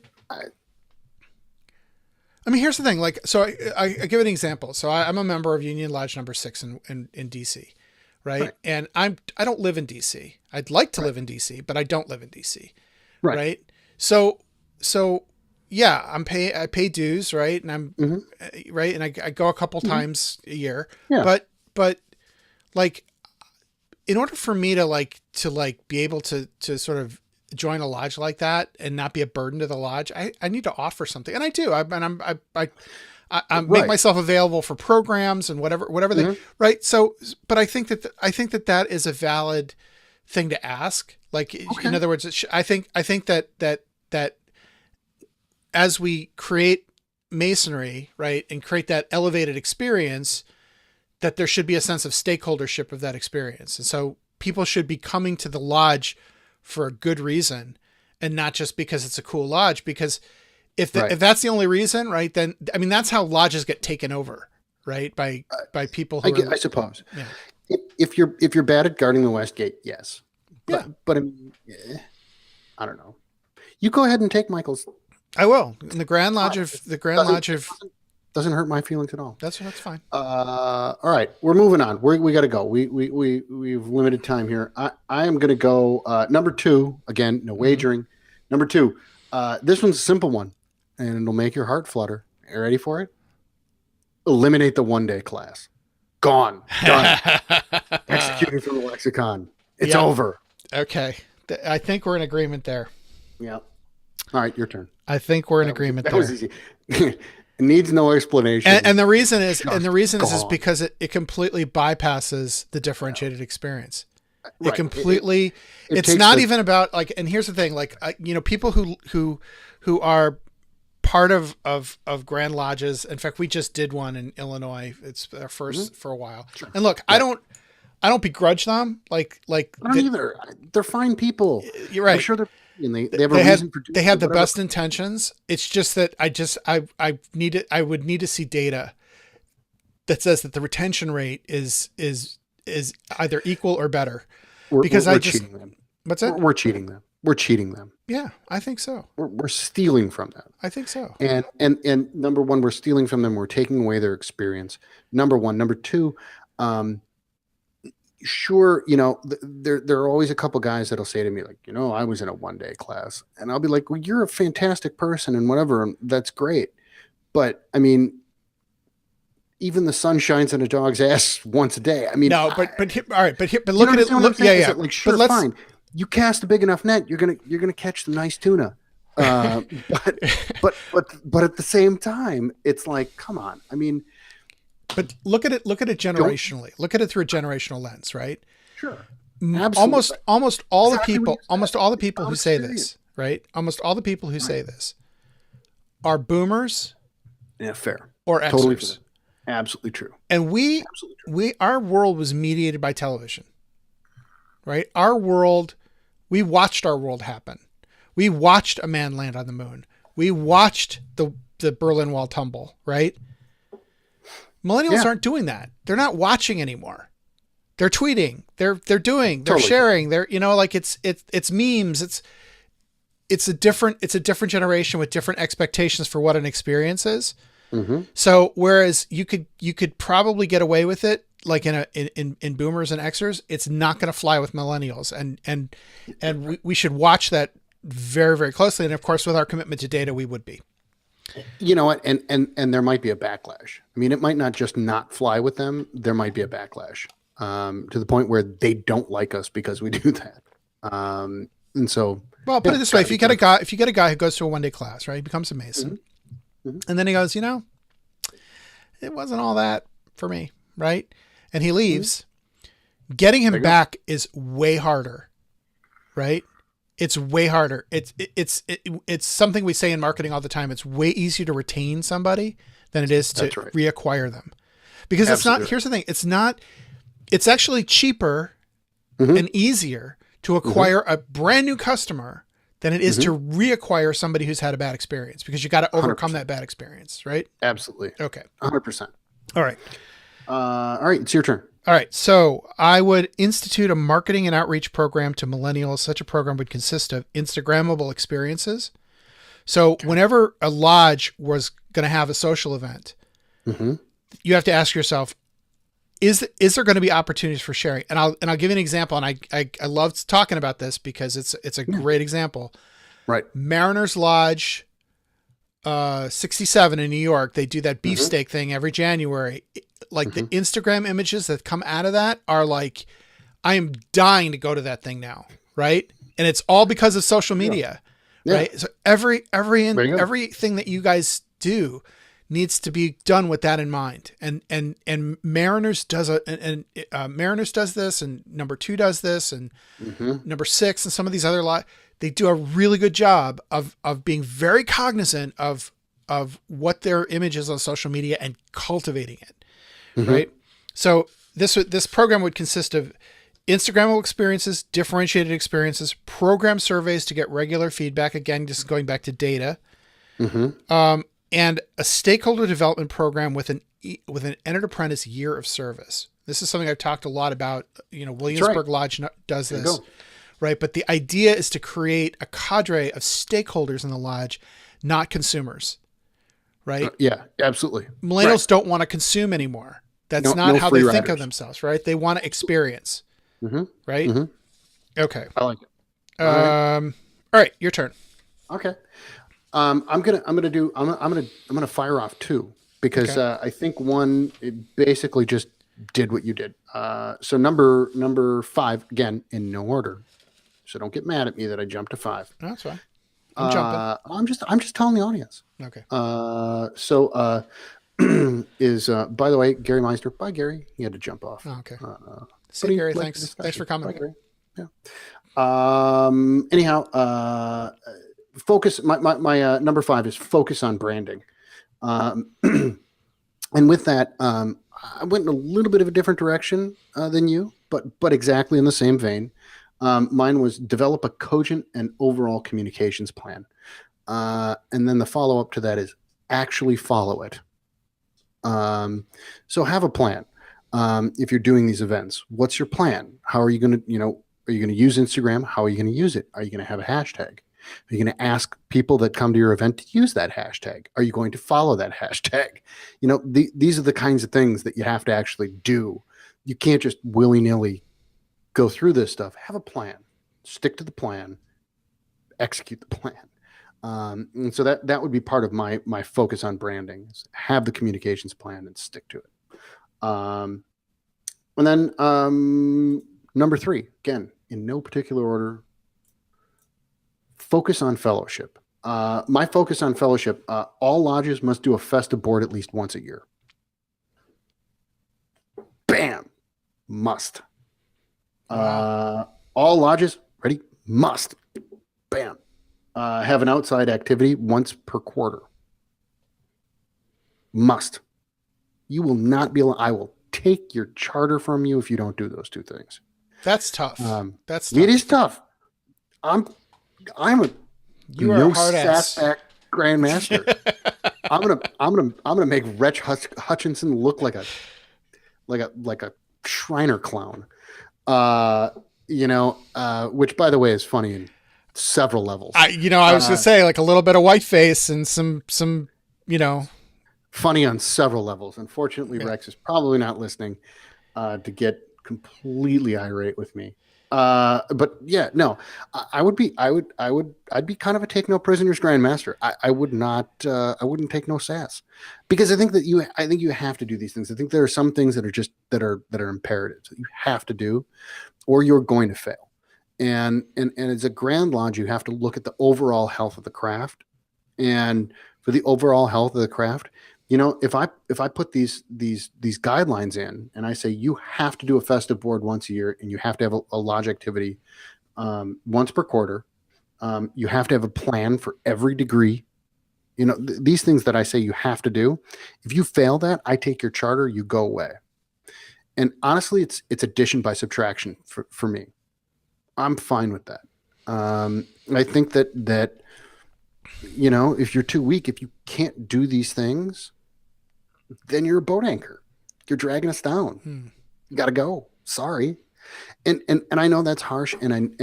I mean, here's the thing. Like, so I give an example. So I'm a member of Union Lodge number 6 in DC, right? And I don't live in DC. I'd like to live in DC, but I don't live in DC, right? So yeah, I pay dues, right? And I'm right, and I go a couple times a year. Yeah. But like, in order for me to be able to sort of join a lodge like that and not be a burden to the lodge, I need to offer something, and I do. I make myself available for programs and whatever they right. So, but I think that is a valid thing to ask. Like, in other words, I think that as we create Masonry, right, and create that elevated experience, that there should be a sense of stakeholdership of that experience, and so people should be coming to the lodge for a good reason, and not just because it's a cool lodge. Because if that's the only reason, right, then, I mean, that's how lodges get taken over, right, by people who I suppose. Yeah. If you're bad at guarding the West Gate, yes. But I mean, I don't know. You go ahead and take Michael's. I will. In the Grand Lodge doesn't hurt my feelings at all. That's fine. All right, we're moving on. We got to go. We've limited time here. I am going to go number 2 again. No wagering. Number 2. This one's a simple one, and it'll make your heart flutter. Are you ready for it? Eliminate the one-day class. Gone. Done. Executed from the lexicon. It's over. Okay. I think we're in agreement there. Yeah. All right, your turn. I think we're in agreement there. That was easy. It needs no explanation. And the reason is because it completely bypasses the differentiated experience. It completely, it's not even about, like, and here's the thing, like, people who are part of Grand Lodges. In fact, we just did one in Illinois. It's our first for a while. Sure. And look, I don't begrudge them. Like I don't either. They're fine people. You're right. I'm sure they're. And they have a reason for doing they have the best intentions. It's just that I would need to see data that says that the retention rate is either equal or better. We're cheating them. What's that? We're cheating them. We're cheating them. Yeah, I think so. We're stealing from them. I think so. And number 1, we're stealing from them. We're taking away their experience. Number 1. Number 2. Sure, there are always a couple guys that'll say to me, like, I was in a one-day class, and I'll be like, well, you're a fantastic person and whatever, and that's great, but I mean, even the sun shines on a dog's ass once a day. I mean, no, but all right, but look at it. Like, sure, fine. You cast a big enough net, you're gonna catch some nice tuna, but at the same time, it's like, come on, I mean. But look at it generationally. Look at it through a generational lens, right? Sure. Absolutely. Almost all the people who say this, right? Almost all the people who say this are boomers. Yeah, fair. Or Xers. Totally fair. Absolutely true. And our world was mediated by television, right? We watched our world happen. We watched a man land on the moon. We watched the Berlin Wall tumble, right? Millennials aren't doing that. They're not watching anymore. They're tweeting. They're doing. They're sharing. They're like it's memes. It's a different generation with different expectations for what an experience is. Mm-hmm. So whereas you could probably get away with it, like in boomers and Xers, it's not going to fly with millennials. And we should watch that very, very closely. And of course, with our commitment to data, we would be. You know what? And there might be a backlash. I mean, it might not just not fly with them. There might be a backlash to the point where they don't like us because we do that. And so, well, put it this way: if you get a guy who goes to a one-day class, right, he becomes a Mason, and then he goes, it wasn't all that for me, right? And he Mm-hmm. leaves. Getting There him you go. back is way harder, right? It's way harder. It's something we say in marketing all the time. It's way easier to retain somebody than it is to That's right. reacquire them. Because it's not, Absolutely. here's the thing, it's actually cheaper Mhm. and easier to acquire a brand new customer than it is to reacquire somebody who's had a bad experience, because you got to overcome 100%. that bad experience, right? Absolutely. Okay. 100%. All right. All right. It's your turn. All right. So I would institute a marketing and outreach program to millennials. Such a program would consist of Instagrammable experiences. So whenever a lodge was going to have a social event, Mm-hmm. you have to ask yourself, is there going to be opportunities for sharing? And I'll give you an example. And I love talking about this because it's a great example. Right. Mariners Lodge, 67 in New York. They do that beefsteak thing every January. Like the Instagram images that come out of that are like, I am dying to go to that thing now. Right. And it's all because of social media, right? So everything that you guys do needs to be done with that in mind. And Mariners does Mariners does this, and number 2 does this, and number 6 and some of these other they do a really good job of being very cognizant of what their image is on social media and cultivating it. Right. So this program would consist of Instagrammable experiences, differentiated experiences, program surveys to get regular feedback. Again, just going back to data, and a stakeholder development program with an entered apprentice year of service. This is something I've talked a lot about. Williamsburg Lodge does this, right? But the idea is to create a cadre of stakeholders in the lodge, not consumers, right? Yeah, absolutely. Millennials don't want to consume anymore. That's not how they think of themselves, right? They want to experience, right? Okay. I like it. All right, your turn. Okay. I'm gonna fire off 2 because I think 1 it basically just did what you did. So number 5, again in no order. So don't get mad at me that I jumped to 5. No, that's fine. I'm jumping. I'm just telling the audience. Okay. Is by the way, Gary Meister. Bye, Gary. He had to jump off. Oh, okay. See, Gary. Thanks for coming. Bye, Gary. Yeah. Anyhow, focus. My number 5 is focus on branding. And with that, I went in a little bit of a different direction than you, but exactly in the same vein. Mine was develop a cogent and overall communications plan. And then the follow up to that is actually follow it. So have a plan. If you're doing these events, what's your plan? How are you going to, are you going to use Instagram? How are you going to use it? Are you going to have a hashtag? Are you going to ask people that come to your event to use that hashtag? Are you going to follow that hashtag? These are the kinds of things that you have to actually do. You can't just willy-nilly go through this stuff. Have a plan, stick to the plan, execute the plan. And so that would be part of my focus on branding is have the communications plan and stick to it. And then number 3, again, in no particular order, focus on fellowship. My focus on fellowship, all lodges must do a Festa board at least once a year. Bam! Must. All lodges, ready? Must. Bam. Have an outside activity once per quarter. Must. You will not be able, I will take your charter from you if you don't do those 2 things. That's tough. That's tough. It is tough. I'm a you are a hard ass back grandmaster. I'm gonna make Wretch Hutchinson look like a Shriner clown. Which by the way is funny in several levels. I was gonna say like a little bit of white face and some funny on several levels. Unfortunately, Rex is probably not listening to get completely irate with me. But yeah, no, I'd be kind of a take no prisoners grandmaster. I wouldn't take no sass, because I think you have to do these things. I think there are some things that are imperatives that you have to do, or you're going to fail. And as a Grand Lodge, you have to look at the overall health of the craft, and for the overall health of the craft, if I put these guidelines in and I say you have to do a festive board once a year and you have to have a lodge activity once per quarter, you have to have a plan for every degree. These things that I say you have to do. If you fail that, I take your charter, you go away. And honestly, it's addition by subtraction for me. I'm fine with that. I think that if you're too weak, if you can't do these things, then you're a boat anchor. You're dragging us down. You got to go. Sorry. And I know that's harsh, and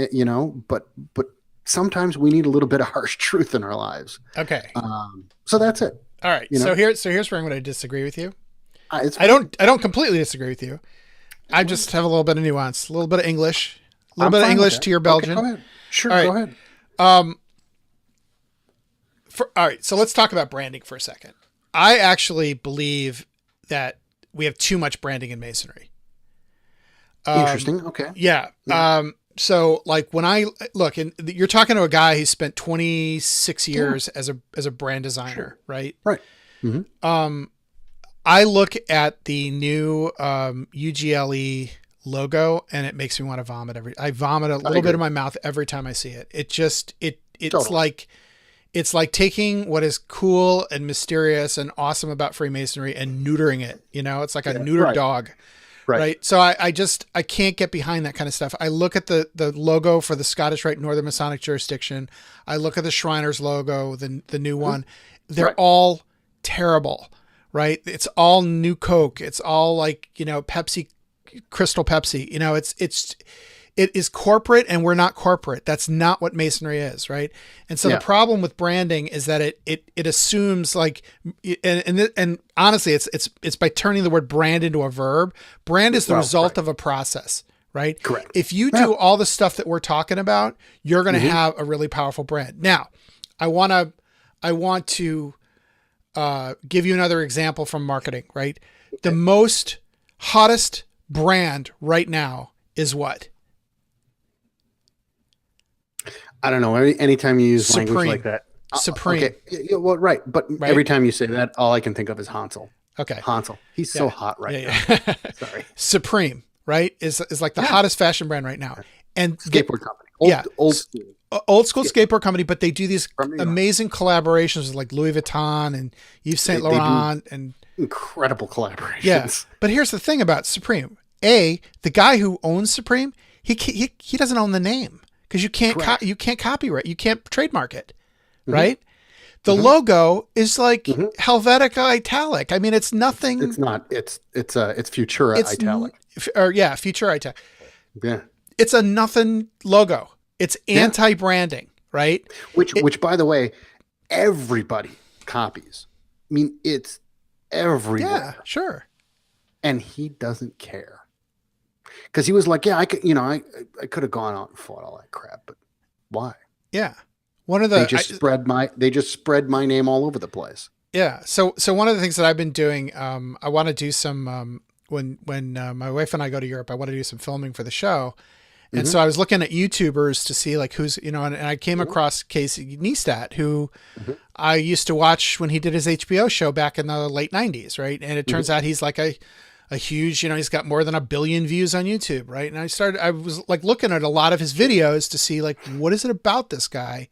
but sometimes we need a little bit of harsh truth in our lives. Okay. So that's it. All right. So here's where I'm going to disagree with you. I don't completely disagree with you. I just have a little bit of nuance, a little bit of English, a little bit of English to your Belgian. Okay, go ahead. Sure. All right. Go ahead. All right. So let's talk about branding for a second. I actually believe that we have too much branding in Masonry. Interesting. Okay. Yeah. So like when I look, and you're talking to a guy who spent 26 years as a brand designer, right? Right. Mm-hmm. I look at the new UGLE logo and it makes me want to vomit I vomit a little bit in my mouth every time I see it. It's totally. It's like taking what is cool and mysterious and awesome about Freemasonry and neutering it. It's like a neutered dog. Right. So I can't get behind that kind of stuff. I look at the logo for the Scottish Rite Northern Masonic Jurisdiction. I look at the Shriners logo, the new one. They're all terrible, right? It's all New Coke. It's all like, Pepsi, Crystal Pepsi. It is corporate and we're not corporate. That's not what Masonry is, right? And so the problem with branding is that it assumes like, and honestly, it's by turning the word brand into a verb. Brand is the result of a process, right? Correct. If you do all the stuff that we're talking about, you're going to have a really powerful brand. Now, I want to give you another example from marketing, right? The most hottest brand right now is what? I don't know. Anytime you use Supreme. language like that. Supreme. Okay. Yeah, well, right. But every time you say that, all I can think of is Hansel. Okay. Hansel. He's so hot right now. Sorry. Supreme, right? Is like the hottest fashion brand right now. And skateboard company. Old school skateboard company, but they do these amazing collaborations with like Louis Vuitton and Yves Saint Laurent and incredible collaborations. Yeah. But here's the thing about Supreme. The guy who owns Supreme, he doesn't own the name. Because you can't copyright, you can't trademark it, right? The logo is like Helvetica italic. I mean, it's nothing. It's not. It's Futura italic. Futura italic. Yeah. It's a nothing logo. It's anti-branding, right? Which by the way, everybody copies. I mean, it's everywhere. Yeah, sure. And he doesn't care. Because he was like, I could, I could have gone out and fought all that crap, but why? Yeah, they just spread my name all over the place. Yeah. So one of the things that I've been doing, I want to do some when my wife and I go to Europe, I want to do some filming for the show, and so I was looking at YouTubers to see like who's and I came across Casey Neistat, who I used to watch when he did his HBO show back in the late '90s, right? And it turns out he's like a huge, he's got more than 1 billion views on YouTube, right? And I was like looking at a lot of his videos to see like, what is it about this guy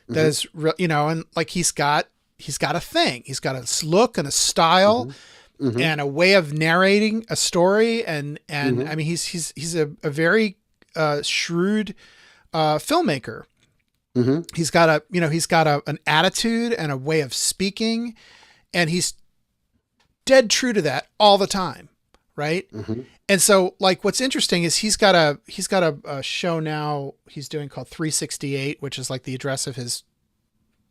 that is real, and like he's got a thing. He's got a look and a style and a way of narrating a story. And I mean, he's a very shrewd filmmaker. He's got an attitude and a way of speaking, and he's dead true to that all the time. Right. And so like, what's interesting is he's got a show now he's doing called 368, which is like the address of his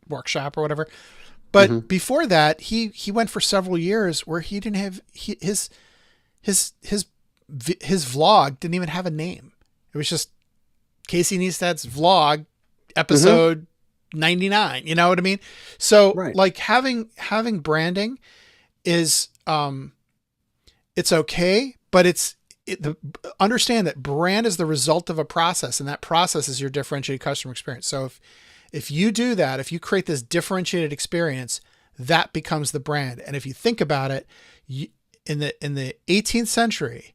workshop or whatever. But before that, he went for several years where he didn't have his vlog didn't even have a name. It was just Casey Neistat's vlog episode 99. You know what I mean? So like having branding is, it's okay, but understand that brand is the result of a process, and that process is your differentiated customer experience. So if you do that, if you create this differentiated experience, that becomes the brand. And if you think about it, in the 18th century,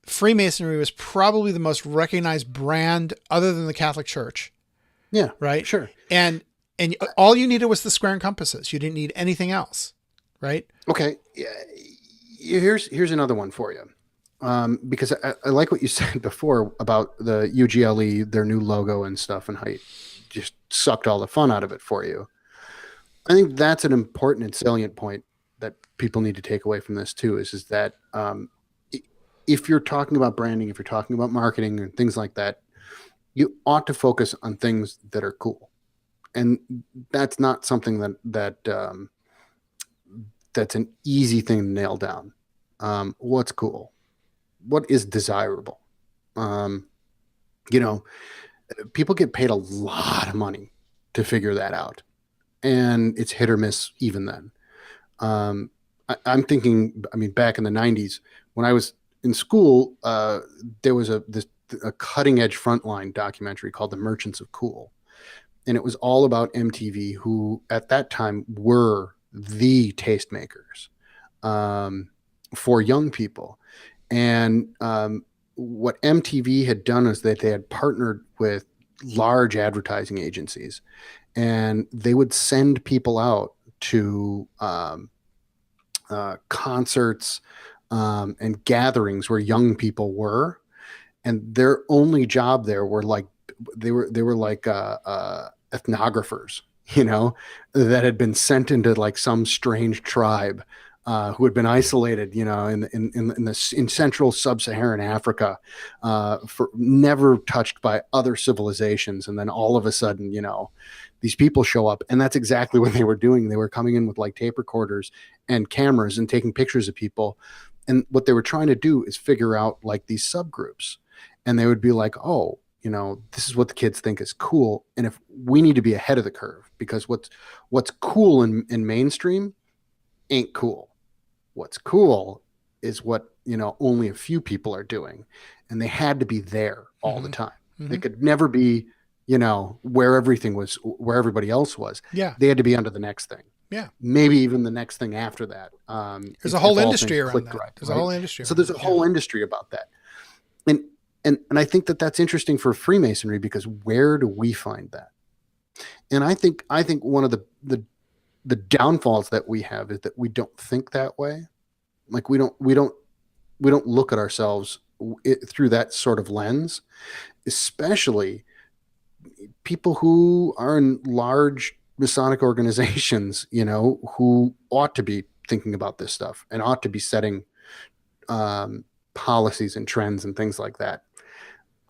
Freemasonry was probably the most recognized brand other than the Catholic Church. Yeah. Right. Sure. And all you needed was the square and compasses. You didn't need anything else. Right. Okay. Here's another one for you. Because I like what you said before about the UGLE, their new logo and stuff, and how you just sucked all the fun out of it for you. I think that's an important and salient point that people need to take away from this too, is that if you're talking about branding, if you're talking about marketing and things like that, you ought to focus on things that are cool. And that's not something that's an easy thing to nail down. What's cool? What is desirable? People get paid a lot of money to figure that out. And it's hit or miss even then. I'm thinking, back in the 90s, when I was in school, there was a cutting edge frontline documentary called The Merchants of Cool. And it was all about MTV, who at that time were the tastemakers for young people. And what MTV had done is that they had partnered with large advertising agencies, and they would send people out to concerts and gatherings where young people were, and their only job there were they were like ethnographers, that had been sent into like some strange tribe who had been isolated, in central sub-Saharan Africa, for never touched by other civilizations. And then all of a sudden, these people show up, and that's exactly what they were doing. They were coming in with like tape recorders and cameras and taking pictures of people. And what they were trying to do is figure out like these subgroups, and they would be like, oh, this is what the kids think is cool. And if we need to be ahead of the curve, because what's cool in mainstream ain't cool. What's cool is what, only a few people are doing, and they had to be there all the time. Mm-hmm. They could never be, where everybody else was. Yeah. They had to be under the next thing. Yeah. Maybe even the next thing after that. There's a whole industry around that. Right, there's a whole industry. So there's a whole industry about that. And I think that that's interesting for Freemasonry, because where do we find that? And I think one of the downfalls that we have is that we don't think that way. Like we don't look at ourselves through that sort of lens, especially people who are in large Masonic organizations, who ought to be thinking about this stuff and ought to be setting policies and trends and things like that,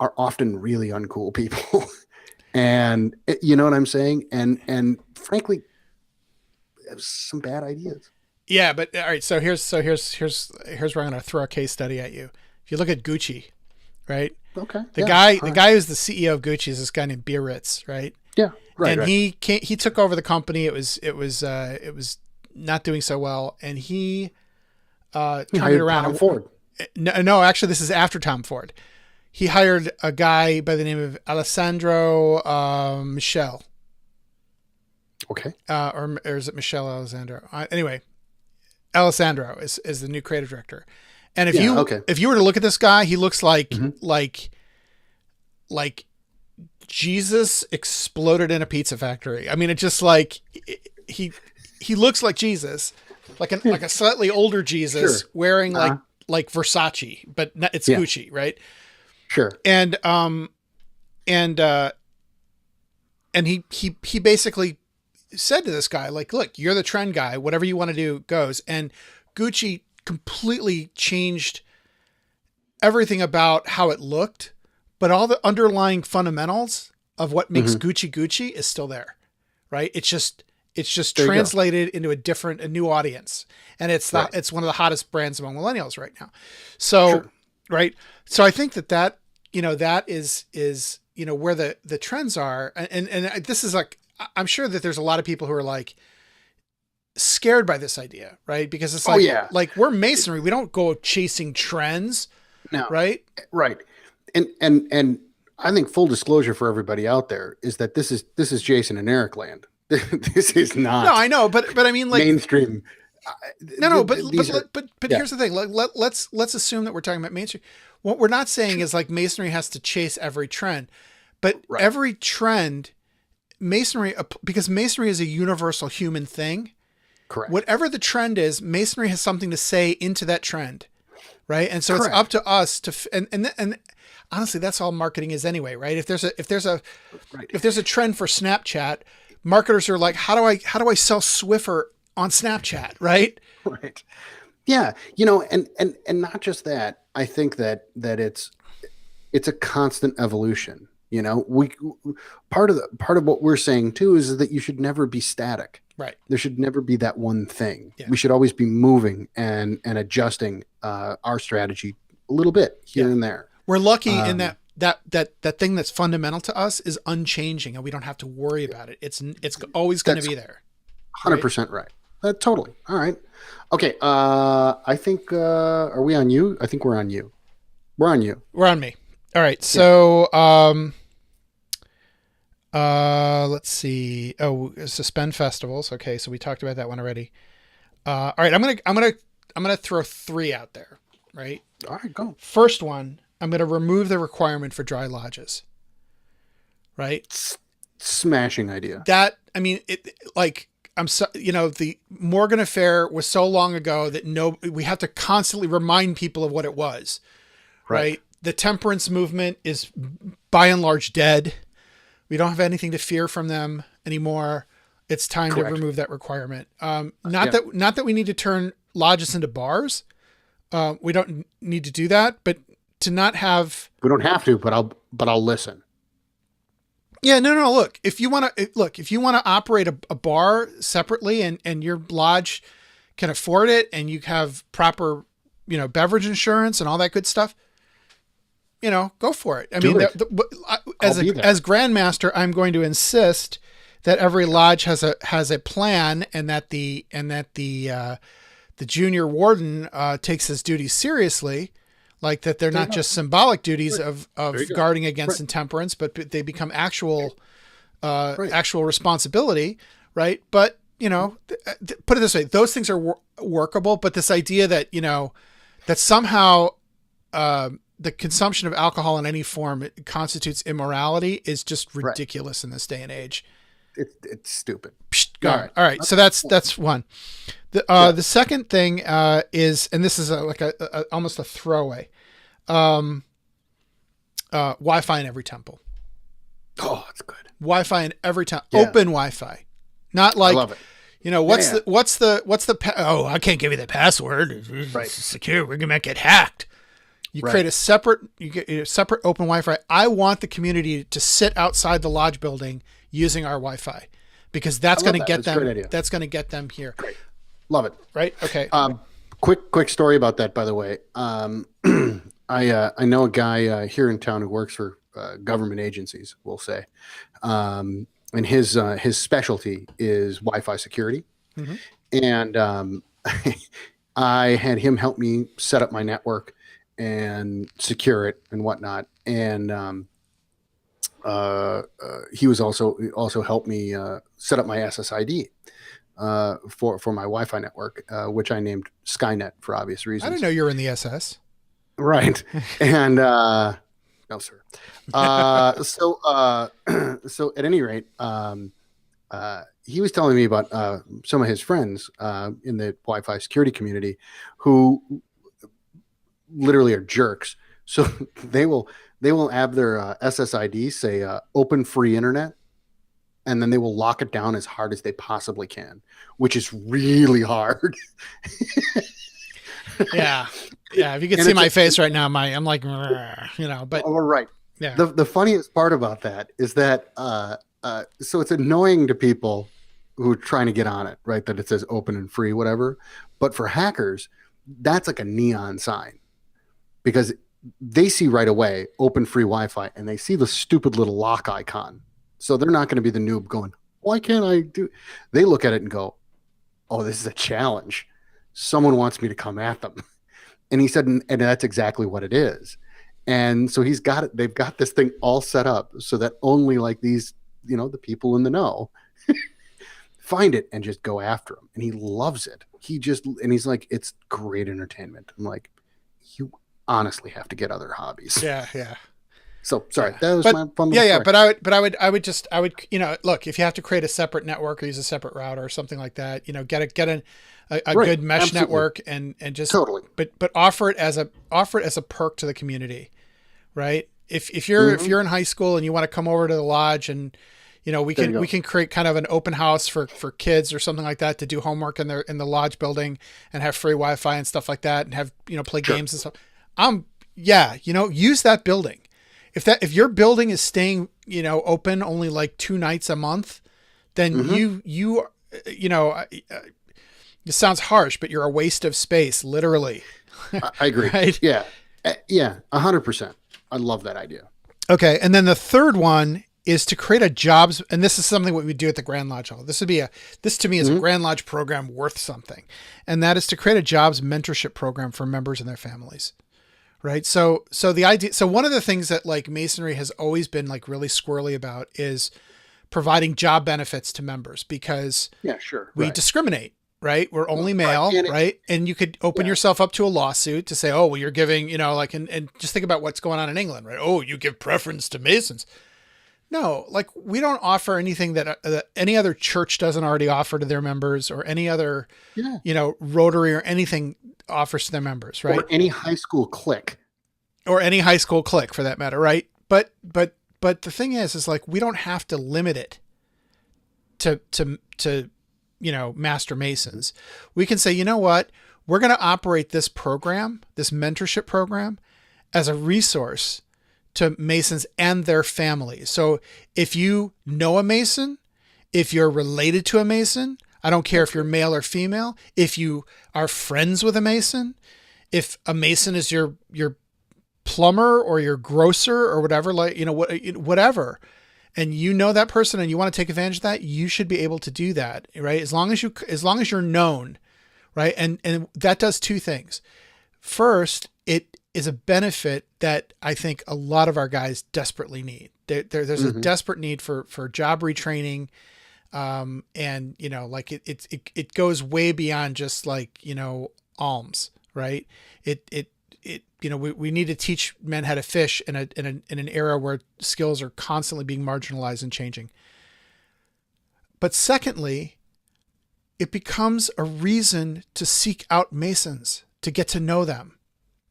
are often really uncool people. And you know what I'm saying? And frankly, some bad ideas. Yeah, but all right. So here's where I'm going to throw a case study at you. If you look at Gucci, right? Okay. The guy who's the CEO of Gucci is this guy named Biarritz, right? Yeah. Right. And he took over the company. It was not doing so well, and he turned it around. Tom Ford. No, actually, this is after Tom Ford. He hired a guy by the name of Alessandro Michel. Okay. Or is it Michelle Alessandro? Anyway, Alessandro is the new creative director. And if you were to look at this guy, he looks like like Jesus exploded in a pizza factory. I mean, it's just like he looks like Jesus, like a slightly older Jesus, sure, wearing like Versace, but it's Gucci, right? Sure. And he basically said to this guy, like, look, you're the trend guy. Whatever you want to do goes. And Gucci completely changed everything about how it looked, but all the underlying fundamentals of what makes Gucci is still there, right? It's just translated into a new audience. And it's one of the hottest brands among millennials right now. So, sure. Right. So I think that is where the trends are. And this is like, I'm sure that there's a lot of people who are like scared by this idea, right? Because it's like, like we're Masonry. We don't go chasing trends. No. Right. Right. And I think full disclosure for everybody out there is that this is Jason and Eric land. This is No, not I know, but I mean, like, mainstream. no, These are, but yeah, here's the thing. Let's assume that we're talking about mainstream. What we're not saying is like masonry has to chase every trend, but right. every trend, masonry, because masonry is a universal human thing. Correct. Whatever the trend is, masonry has something to say into that trend, right? And so Correct. it's up to us to and honestly, that's all marketing is anyway, right? If there's a Right. if there's a trend for Snapchat, marketers are like, how do I sell Swiffer on Snapchat, right? Right. Yeah. You know, and not just that. I think that it's a constant evolution. You know, part of what we're saying too is that you should never be static. Right. There should never be that one thing. Yeah. We should always be moving and adjusting our strategy a little bit here and there. We're lucky in that thing that's fundamental to us is unchanging, and we don't have to worry about it. It's always going to be there. 100% right. Totally. All right. Okay. I think, are we on you? I think we're on you. We're on you. We're on me. All right. So, let's see. Oh, suspend festivals. Okay. So we talked about that one already. All right. I'm going to throw 3 out there. Right. All right, go. First one, I'm going to remove the requirement for dry lodges. Right. Smashing idea. That, I mean, the Morgan affair was so long ago that we have to constantly remind people of what it was. Right. The temperance movement is by and large dead. We don't have anything to fear from them anymore. It's time to remove that requirement. Not that we need to turn lodges into bars. We don't need to do that, but to not have. We don't have to, but I'll listen. Yeah, no. Look, if you want to operate a bar separately and your lodge can afford it and you have proper, beverage insurance and all that good stuff, go for it. I mean, as Grandmaster, I'm going to insist that every lodge has a plan and that the junior warden takes his duties seriously, like that they're not just symbolic duties of guarding against intemperance, but they become actual responsibility, right? But put it this way, those things are workable. But this idea that that somehow the consumption of alcohol in any form constitutes immorality is just ridiculous in this day and age. It's stupid. All right. So that's one. The second thing is, and this is almost a throwaway, Wi-Fi in every temple. Oh, that's good. Wi-Fi in every temple. Yeah. Open Wi-Fi, not like. I love it. What's the oh, I can't give you the password. It's secure. We're gonna get hacked. You create a separate open Wi-Fi. I want the community to sit outside the lodge building using our Wi-Fi, because that's going to get them. That's going to get them here. Great. Love it. Right. Okay. Quick story about that, by the way. I know a guy here in town who works for government agencies, we'll say, and his specialty is Wi-Fi security. Mm-hmm. And I had him help me set up my network and secure it and whatnot. And he was also helped me set up my SSID for my Wi-Fi network, which I named Skynet for obvious reasons. I didn't know you were in the SS. Right. And no, sir. So at any rate, he was telling me about some of his friends in the Wi-Fi security community who literally are jerks. So they will have their SSID say open free internet, and then they will lock it down as hard as they possibly can, which is really hard. Yeah. If you could see my face right now, I'm like, but oh, right. Yeah. The funniest part about that is that so it's annoying to people who are trying to get on it, right? That it says open and free, whatever. But for hackers, that's like a neon sign, because they see right away open free Wi-Fi and they see the stupid little lock icon. So they're not going to be the noob going, why can't I do? They look at it and go, oh, this is a challenge. Someone wants me to come at them. And he said, and that's exactly what it is. And so he's got it. They've got this thing all set up so that only like these, the people in the know find it and just go after them. And he loves it. And he's like, it's great entertainment. I'm like, you honestly have to get other hobbies. Yeah. Yeah. So sorry, that was my fun. Yeah. But I would, look, if you have to create a separate network or use a separate router or something like that, get a good mesh absolutely. network and just totally, but offer it as a perk to the community. Right. If you're in high school and you want to come over to the lodge and, we can create kind of an open house for kids or something like that to do homework in the lodge building and have free Wi-Fi and stuff like that and have, play games and stuff. Use that building. If your building is staying, open only like 2 nights a month, then it sounds harsh, but you're a waste of space, literally. I agree. Right? Yeah. Yeah. 100%. I love that idea. Okay. And then the third one is to create a jobs. And this is something what we do at the Grand Lodge Hall. This to me is a Grand Lodge program worth something. And that is to create a jobs mentorship program for members and their families. Right. So the idea, one of the things that like Masonry has always been like really squirrely about is providing job benefits to members because we discriminate, right? We're only male, right? And you could open yourself up to a lawsuit to say, oh, well, you're giving, and just think about what's going on in England, right? Oh, you give preference to Masons. No, like we don't offer anything that any other church doesn't already offer to their members or any other, Rotary or anything offers to their members, right? Or any high school clique for that matter. Right. But the thing is like, we don't have to limit it to Master Masons. We can say, you know what, we're going to operate this program, this mentorship program as a resource to Masons and their families. So if you know a Mason, if you're related to a Mason, I don't care if you're male or female, if you are friends with a Mason, if a Mason is your plumber or your grocer or whatever, whatever, and that person and you want to take advantage of that, you should be able to do that, right? As long as you're known, right? And that does 2 things. First, it is a benefit that I think a lot of our guys desperately need. There's a desperate need for job retraining. And it goes way beyond just like, alms, right? We need to teach men how to fish in an era where skills are constantly being marginalized and changing. But secondly, it becomes a reason to seek out Masons, to get to know them,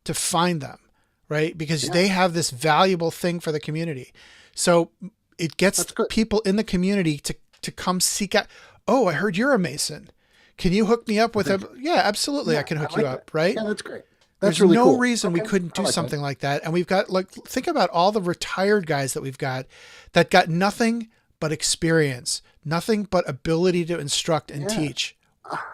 to find them, right? Because they have this valuable thing for the community. So it gets people in the community to come seek out. Oh, I heard you're a Mason. Can you hook me up with a? Yeah, absolutely. I can hook you up. Right. Yeah, that's great. There's really no reason we couldn't do something like that. And we've got think about all the retired guys that we've got that got nothing but experience, nothing but ability to instruct and teach.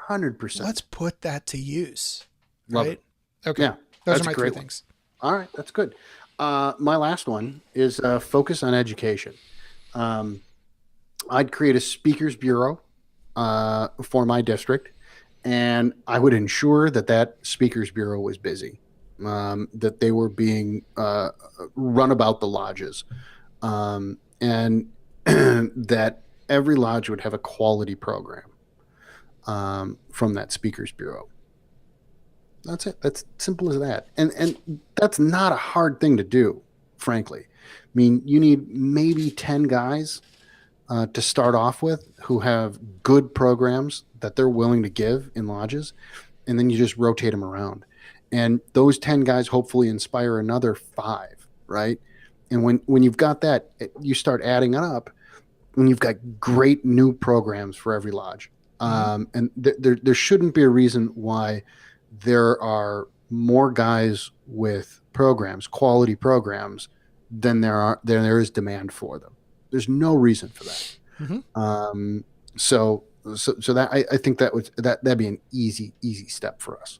100%. Let's put that to use. Love right. it. Okay. Yeah. Those are my 3 things. All right. That's good. My last one is focus on education. I'd create a speakers bureau for my district, and I would ensure that speakers bureau was busy, that they were being run about the lodges, and that every lodge would have a quality program from that speakers bureau. That's it. That's simple as that. And that's not a hard thing to do, frankly. I mean, you need maybe 10 guys to start off with who have good programs that they're willing to give in lodges. And then you just rotate them around. And those 10 guys hopefully inspire another 5, right? And when you've got that, you start adding it up, and you've got great new programs for every lodge. And there shouldn't be a reason why there are more guys with programs, quality programs, than there is demand for them. There's no reason for that. So that I think that'd be an easy step for us.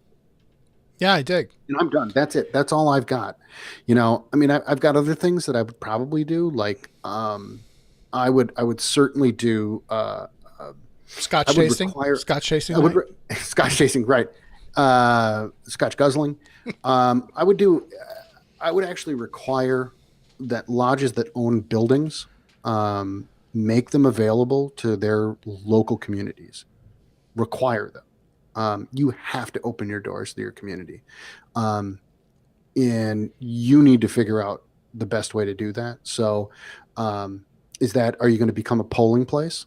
Yeah, I dig. And I'm done. That's it. That's all I've got. I mean, I've got other things that I would probably do. Like, I would certainly do Scotch chasing. Scotch chasing. Scotch chasing, right? Scotch guzzling. I would actually require that lodges that own buildings make them available to their local communities, require them. You have to open your doors to your community. And you need to figure out the best way to do that. So are you going to become a polling place?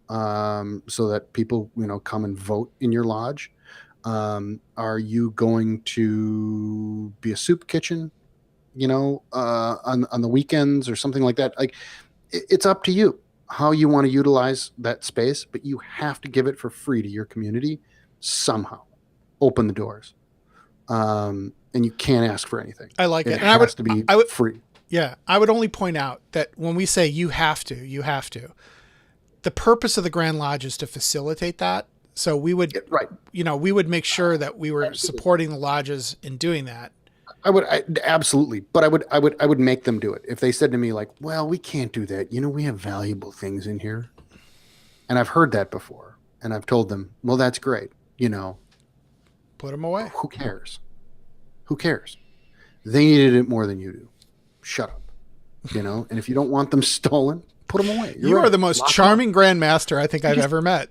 So that people, come and vote in your lodge? Are you going to be a soup kitchen, on the weekends or something like that? Like, it's up to you how you want to utilize that space, but you have to give it for free to your community somehow. Open the doors. And you can't ask for anything. I like it. It has to be free. Yeah. I would only point out that when we say you have to, the purpose of the Grand Lodge is to facilitate that. So we would, we would make sure that we were supporting the lodges in doing that. Absolutely. But I would make them do it. If they said to me like, well, we can't do that. We have valuable things in here. And I've heard that before. And I've told them, well, that's great. Put them away. Who cares? They needed it more than you do. Shut up. And if you don't want them stolen, put them away. You are the most charming Grandmaster I think I've ever met.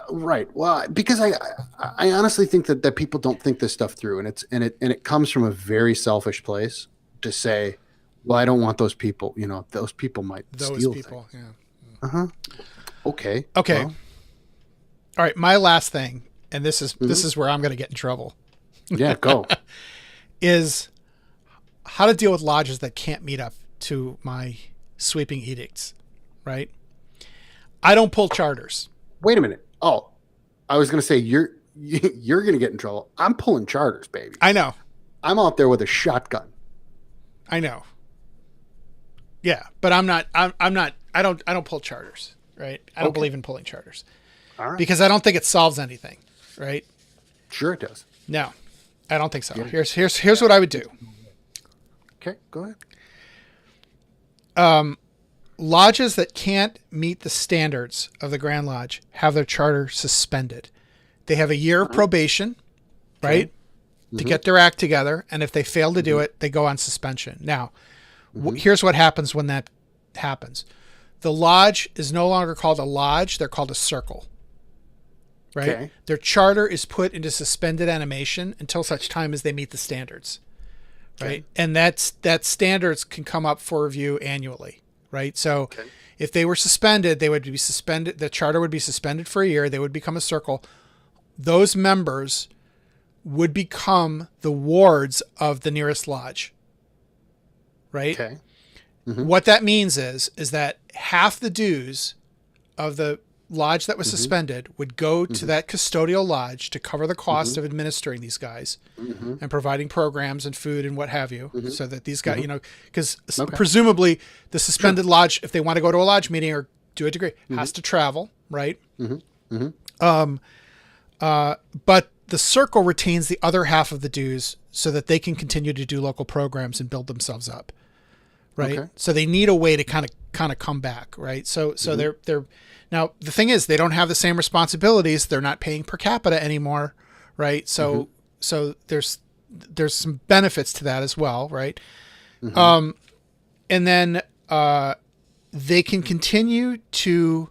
Right. Well, because I honestly think that people don't think this stuff through, and it comes from a very selfish place to say, well, I don't want those people. Those people might steal things. Yeah. Okay. Well. All right. My last thing, and this is where I'm going to get in trouble. Yeah, go. Is how to deal with lodges that can't meet up to my sweeping edicts. Right. I don't pull charters. Wait a minute. Oh, I was going to say you're going to get in trouble. I'm pulling charters, baby. I know. I'm out there with a shotgun. I know. Yeah, but I'm not. I don't pull charters. Right. I don't believe in pulling charters. All right. Because I don't think it solves anything. Right. Sure, it does. No, I don't think so. Yeah. Here's what I would do. Okay, go ahead. Lodges that can't meet the standards of the Grand Lodge have their charter suspended. They have a year of probation, right, to get their act together. And if they fail to do it, they go on suspension. Now, here's what happens when that happens. The lodge is no longer called a lodge. They're called a circle, right? Okay. Their charter is put into suspended animation until such time as they meet the standards, right? Okay. And that standards can come up for review annually. Right. So if they were suspended, they would be suspended. The charter would be suspended for a year. They would become a circle. Those members would become the wards of the nearest lodge. Right. Okay. What that means is that half the dues of the lodge that was suspended would go to that custodial lodge to cover the cost of administering these guys and providing programs and food and what have you, so that these guys, because presumably the suspended lodge, if they want to go to a lodge meeting or do a degree, has to travel, right? But the circle retains the other half of the dues so that they can continue to do local programs and build themselves up, right? Okay. So they need a way to kind of come back, right? So they're now, the thing is, they don't have the same responsibilities. They're not paying per capita anymore, right? So there's some benefits to that as well, right? And then they can continue to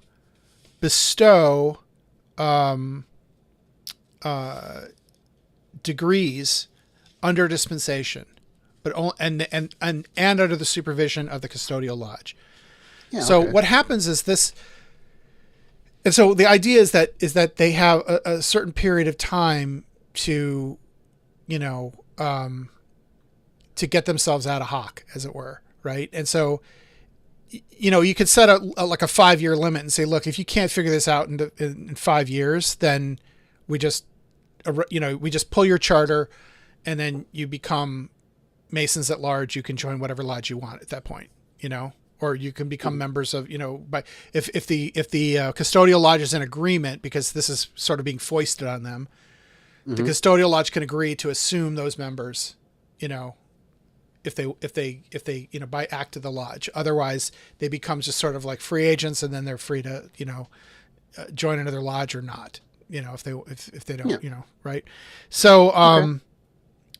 bestow degrees under dispensation, but and under the supervision of the custodial lodge. Yeah, so what happens is this. And so the idea is that they have a certain period of time to, to get themselves out of hock, as it were, right? And so, you could set like a 5-year limit and say, look, if you can't figure this out in 5 years, then we just pull your charter, and then you become Masons at large. You can join whatever lodge you want at that point, or you can become members of, by if the custodial lodge is in agreement, because this is sort of being foisted on them, the custodial lodge can agree to assume those members, if they by act of the lodge. Otherwise, they become just sort of like free agents, and then they're free to join another lodge or not. If they don't, right. So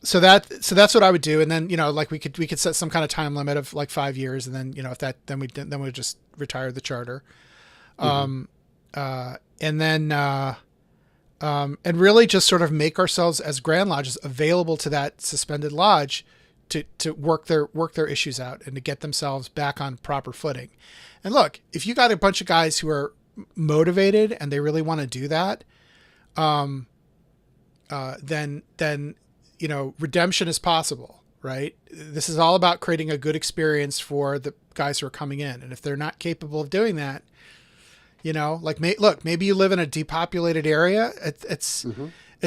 So that's what I would do. And then, like we could set some kind of time limit of like 5 years. And then, if that, then we just retire the charter. And then, and really just sort of make ourselves as Grand Lodges available to that suspended lodge to work their issues out and to get themselves back on proper footing. And look, if you got a bunch of guys who are motivated and they really want to do that, then redemption is possible, right? This is all about creating a good experience for the guys who are coming in. And if they're not capable of doing that, maybe you live in a depopulated area. It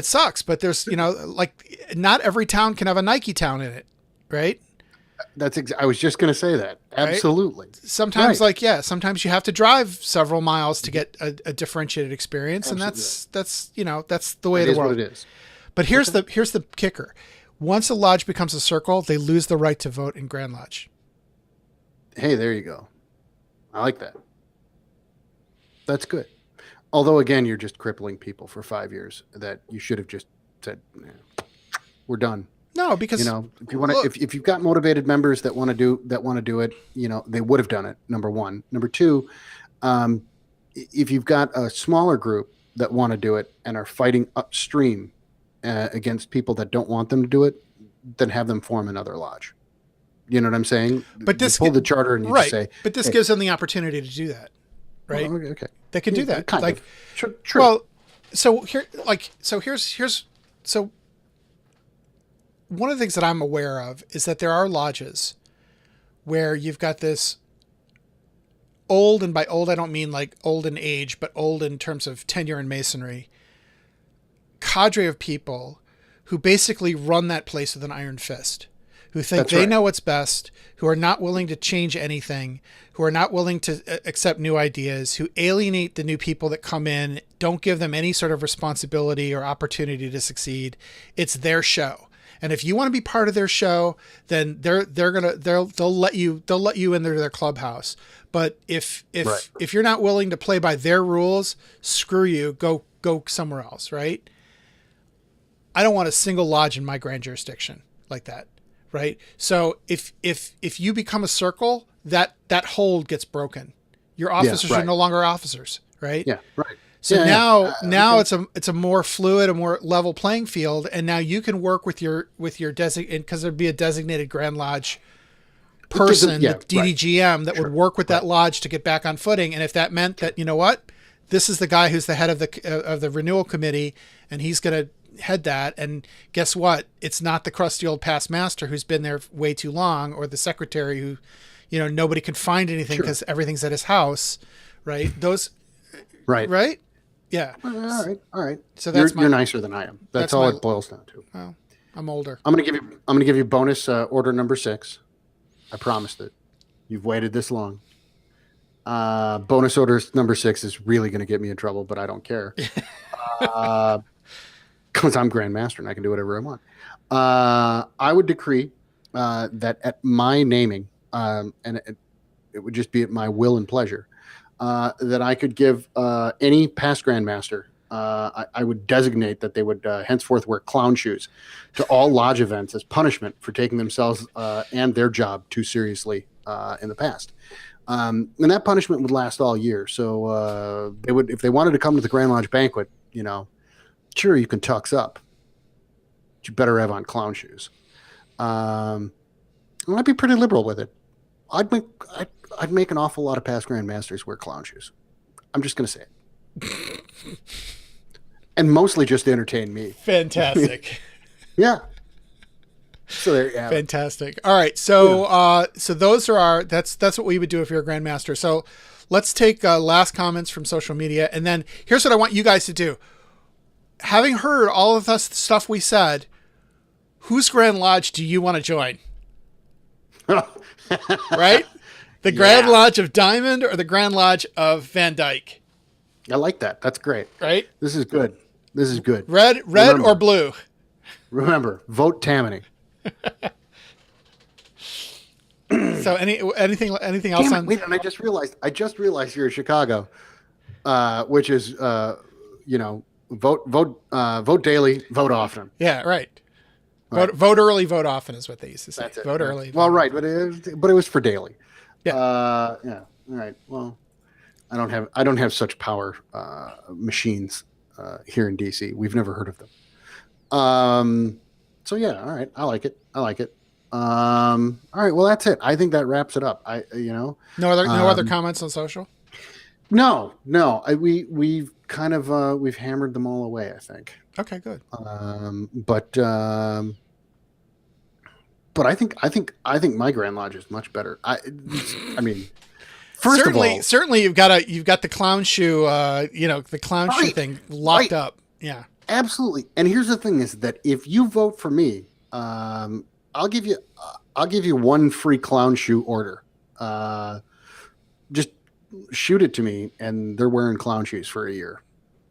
sucks, but there's, like not every town can have a Nike town in it, right? I was just going to say that. Absolutely. Right? Sometimes sometimes you have to drive several miles to get a differentiated experience. Absolutely. And that's the way of the world. What it is. But here's the kicker. Once a lodge becomes a circle, they lose the right to vote in Grand Lodge. Hey, there you go. I like that. That's good. Although, again, you're just crippling people for 5 years that you should have just said, we're done. No, because if you want to, if you've got motivated members that want to do it, they would have done it. Number one. Number two, if you've got a smaller group that want to do it and are fighting upstream against people that don't want them to do it, then have them form another lodge. You know what I'm saying? But this you pull the charter and you just say, but this gives them the opportunity to do that. Right. Well, okay. They can do that. Kind of. True. Well, so one of the things that I'm aware of is that there are lodges where you've got this old, and by old I don't mean like old in age, but old in terms of tenure in Masonry, cadre of people who basically run that place with an iron fist, who think they know what's best, who are not willing to change anything, who are not willing to accept new ideas, who alienate the new people that come in, don't give them any sort of responsibility or opportunity to succeed. It's their show. And if you want to be part of their show, then they'll let you in their clubhouse. But if you're not willing to play by their rules, screw you, go somewhere else, right? I don't want a single lodge in my grand jurisdiction like that. Right. So if you become a circle, that hold gets broken. Your officers are no longer officers. Right. Yeah. Right. So now it's a more fluid, a more level playing field. And now you can work with your because there'd be a designated Grand Lodge person, the DDGM that would work with that lodge to get back on footing. And if that meant that, this is the guy who's the head of the renewal committee and he's going to head that, and guess what, it's not the crusty old past master who's been there way too long, or the secretary who nobody can find anything because everything's at his house, right? Those right yeah. All right. So you're nicer than I am. That's all it boils down to. Well, I'm older. I'm gonna give you bonus order number 6. I promised it. You've waited this long. Bonus order number 6 is really going to get me in trouble, but I don't care. Because I'm Grandmaster and I can do whatever I want. I would decree that at my naming, and it would just be at my will and pleasure, that I could give any past Grandmaster, I would designate that they would henceforth wear clown shoes to all lodge events as punishment for taking themselves and their job too seriously in the past. And that punishment would last all year. So they would, if they wanted to come to the Grand Lodge banquet, sure, you can tux up, but you better have on clown shoes. And I'd be pretty liberal with it. I'd make an awful lot of past Grandmasters wear clown shoes. I'm just going to say it. And mostly just to entertain me. Fantastic. Yeah. So there you have Fantastic. All right. So so those are that's what we would do if you're a Grandmaster. So let's take last comments from social media, and then here's what I want you guys to do. Having heard all of the stuff we said, whose Grand Lodge do you want to join? Right? The Grand Lodge of Diamond or the Grand Lodge of Van Dyke? I like that. That's great. Right? This is good. Red remember, or blue? Remember, vote Tammany. So anything else on? Wait, and I just realized you're in Chicago, which is vote daily, vote often. Yeah, right. Vote early, vote often is what they used to say. That's it. Vote early. Well, vote right, often. but it was for daily. Yeah. Yeah. All right. Well, I don't have such power machines here in DC. We've never heard of them. So yeah. All right. I like it. All right. Well, that's it. I think that wraps it up. No other comments on social. No. We've kind of we've hammered them all away, I think. Okay, good. But I think my Grand Lodge is much better. I mean, first of all, certainly you've got the clown shoe, the clown shoe thing locked up. Yeah, absolutely. And here's the thing: is that if you vote for me, I'll give you one free clown shoe order. Just shoot it to me, and they're wearing clown shoes for a year.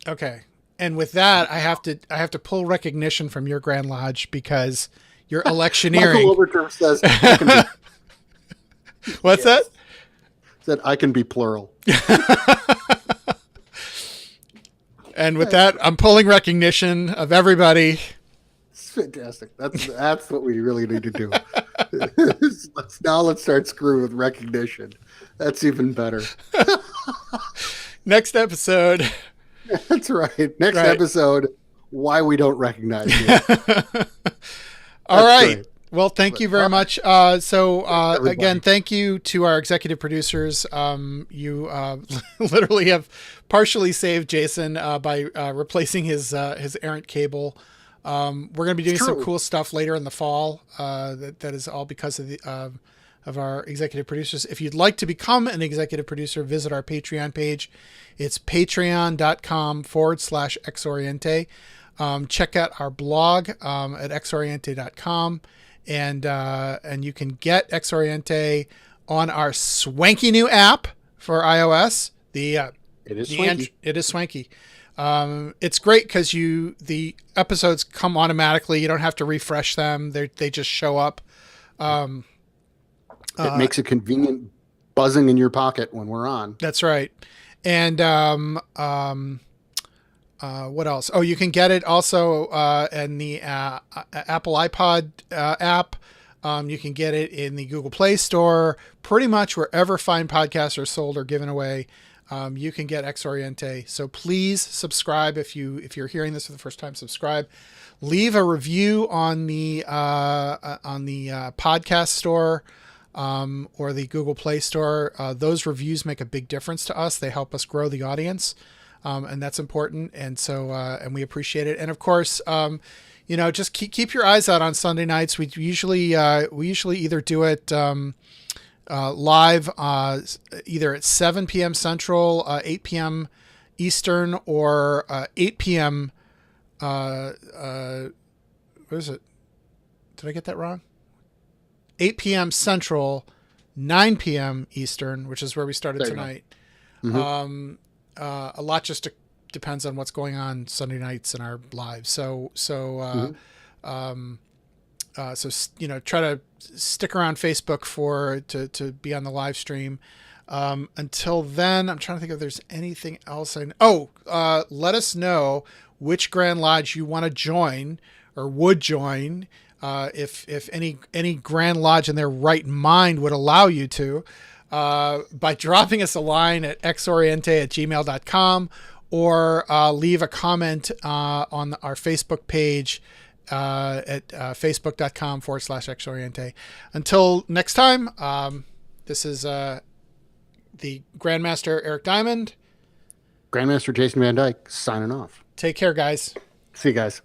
Okay. And with that, I have to pull recognition from your Grand Lodge because you're electioneering. Michael Overturf says, "What's that?" Said I can be plural. And with that, I'm pulling recognition of everybody. It's fantastic. That's what we really need to do. Let's start screwing with recognition. That's even better. Next episode. That's right. Next episode, why we don't recognize you. All right. Great. Well, thank you very much. Again, thank you to our executive producers. You literally have partially saved Jason by replacing his errant cable. We're going to be doing some cool stuff later in the fall. That is all because of our executive producers. If you'd like to become an executive producer, visit our Patreon page. It's patreon.com/X-Oriente. Check out our blog at X-Oriente.com. And you can get X-Oriente on our swanky new app for iOS. It is swanky. It's great because the episodes come automatically. You don't have to refresh them. They just show up. It makes it convenient buzzing in your pocket when we're on. That's right. And what else? Oh, you can get it also in the Apple iPod app. You can get it in the Google Play Store. Pretty much wherever fine podcasts are sold or given away, you can get X-Oriente. So please subscribe if you're hearing this for the first time. Subscribe. Leave a review on the podcast store. Or the Google Play Store. Those reviews make a big difference to us. They help us grow the audience. And that's important. And so, and we appreciate it. And of course, just keep your eyes out on Sunday nights. We usually either do it, live, either at 7 PM Central, 8 PM Eastern, or 8 PM, what is it? Did I get that wrong? 8 PM Central, 9 PM Eastern, which is where we started tonight. Mm-hmm. A lot just depends on what's going on Sunday nights in our lives. So try to stick around Facebook to be on the live stream. Until then, I'm trying to think if there's anything else. Let us know which Grand Lodge you want to join or would join. If any Grand Lodge in their right mind would allow you to, by dropping us a line at xoriente@gmail.com or leave a comment on our Facebook page at facebook.com/X-Oriente. Until next time, this is the Grandmaster Eric Diamond. Grandmaster Jason Van Dyke signing off. Take care, guys. See you guys.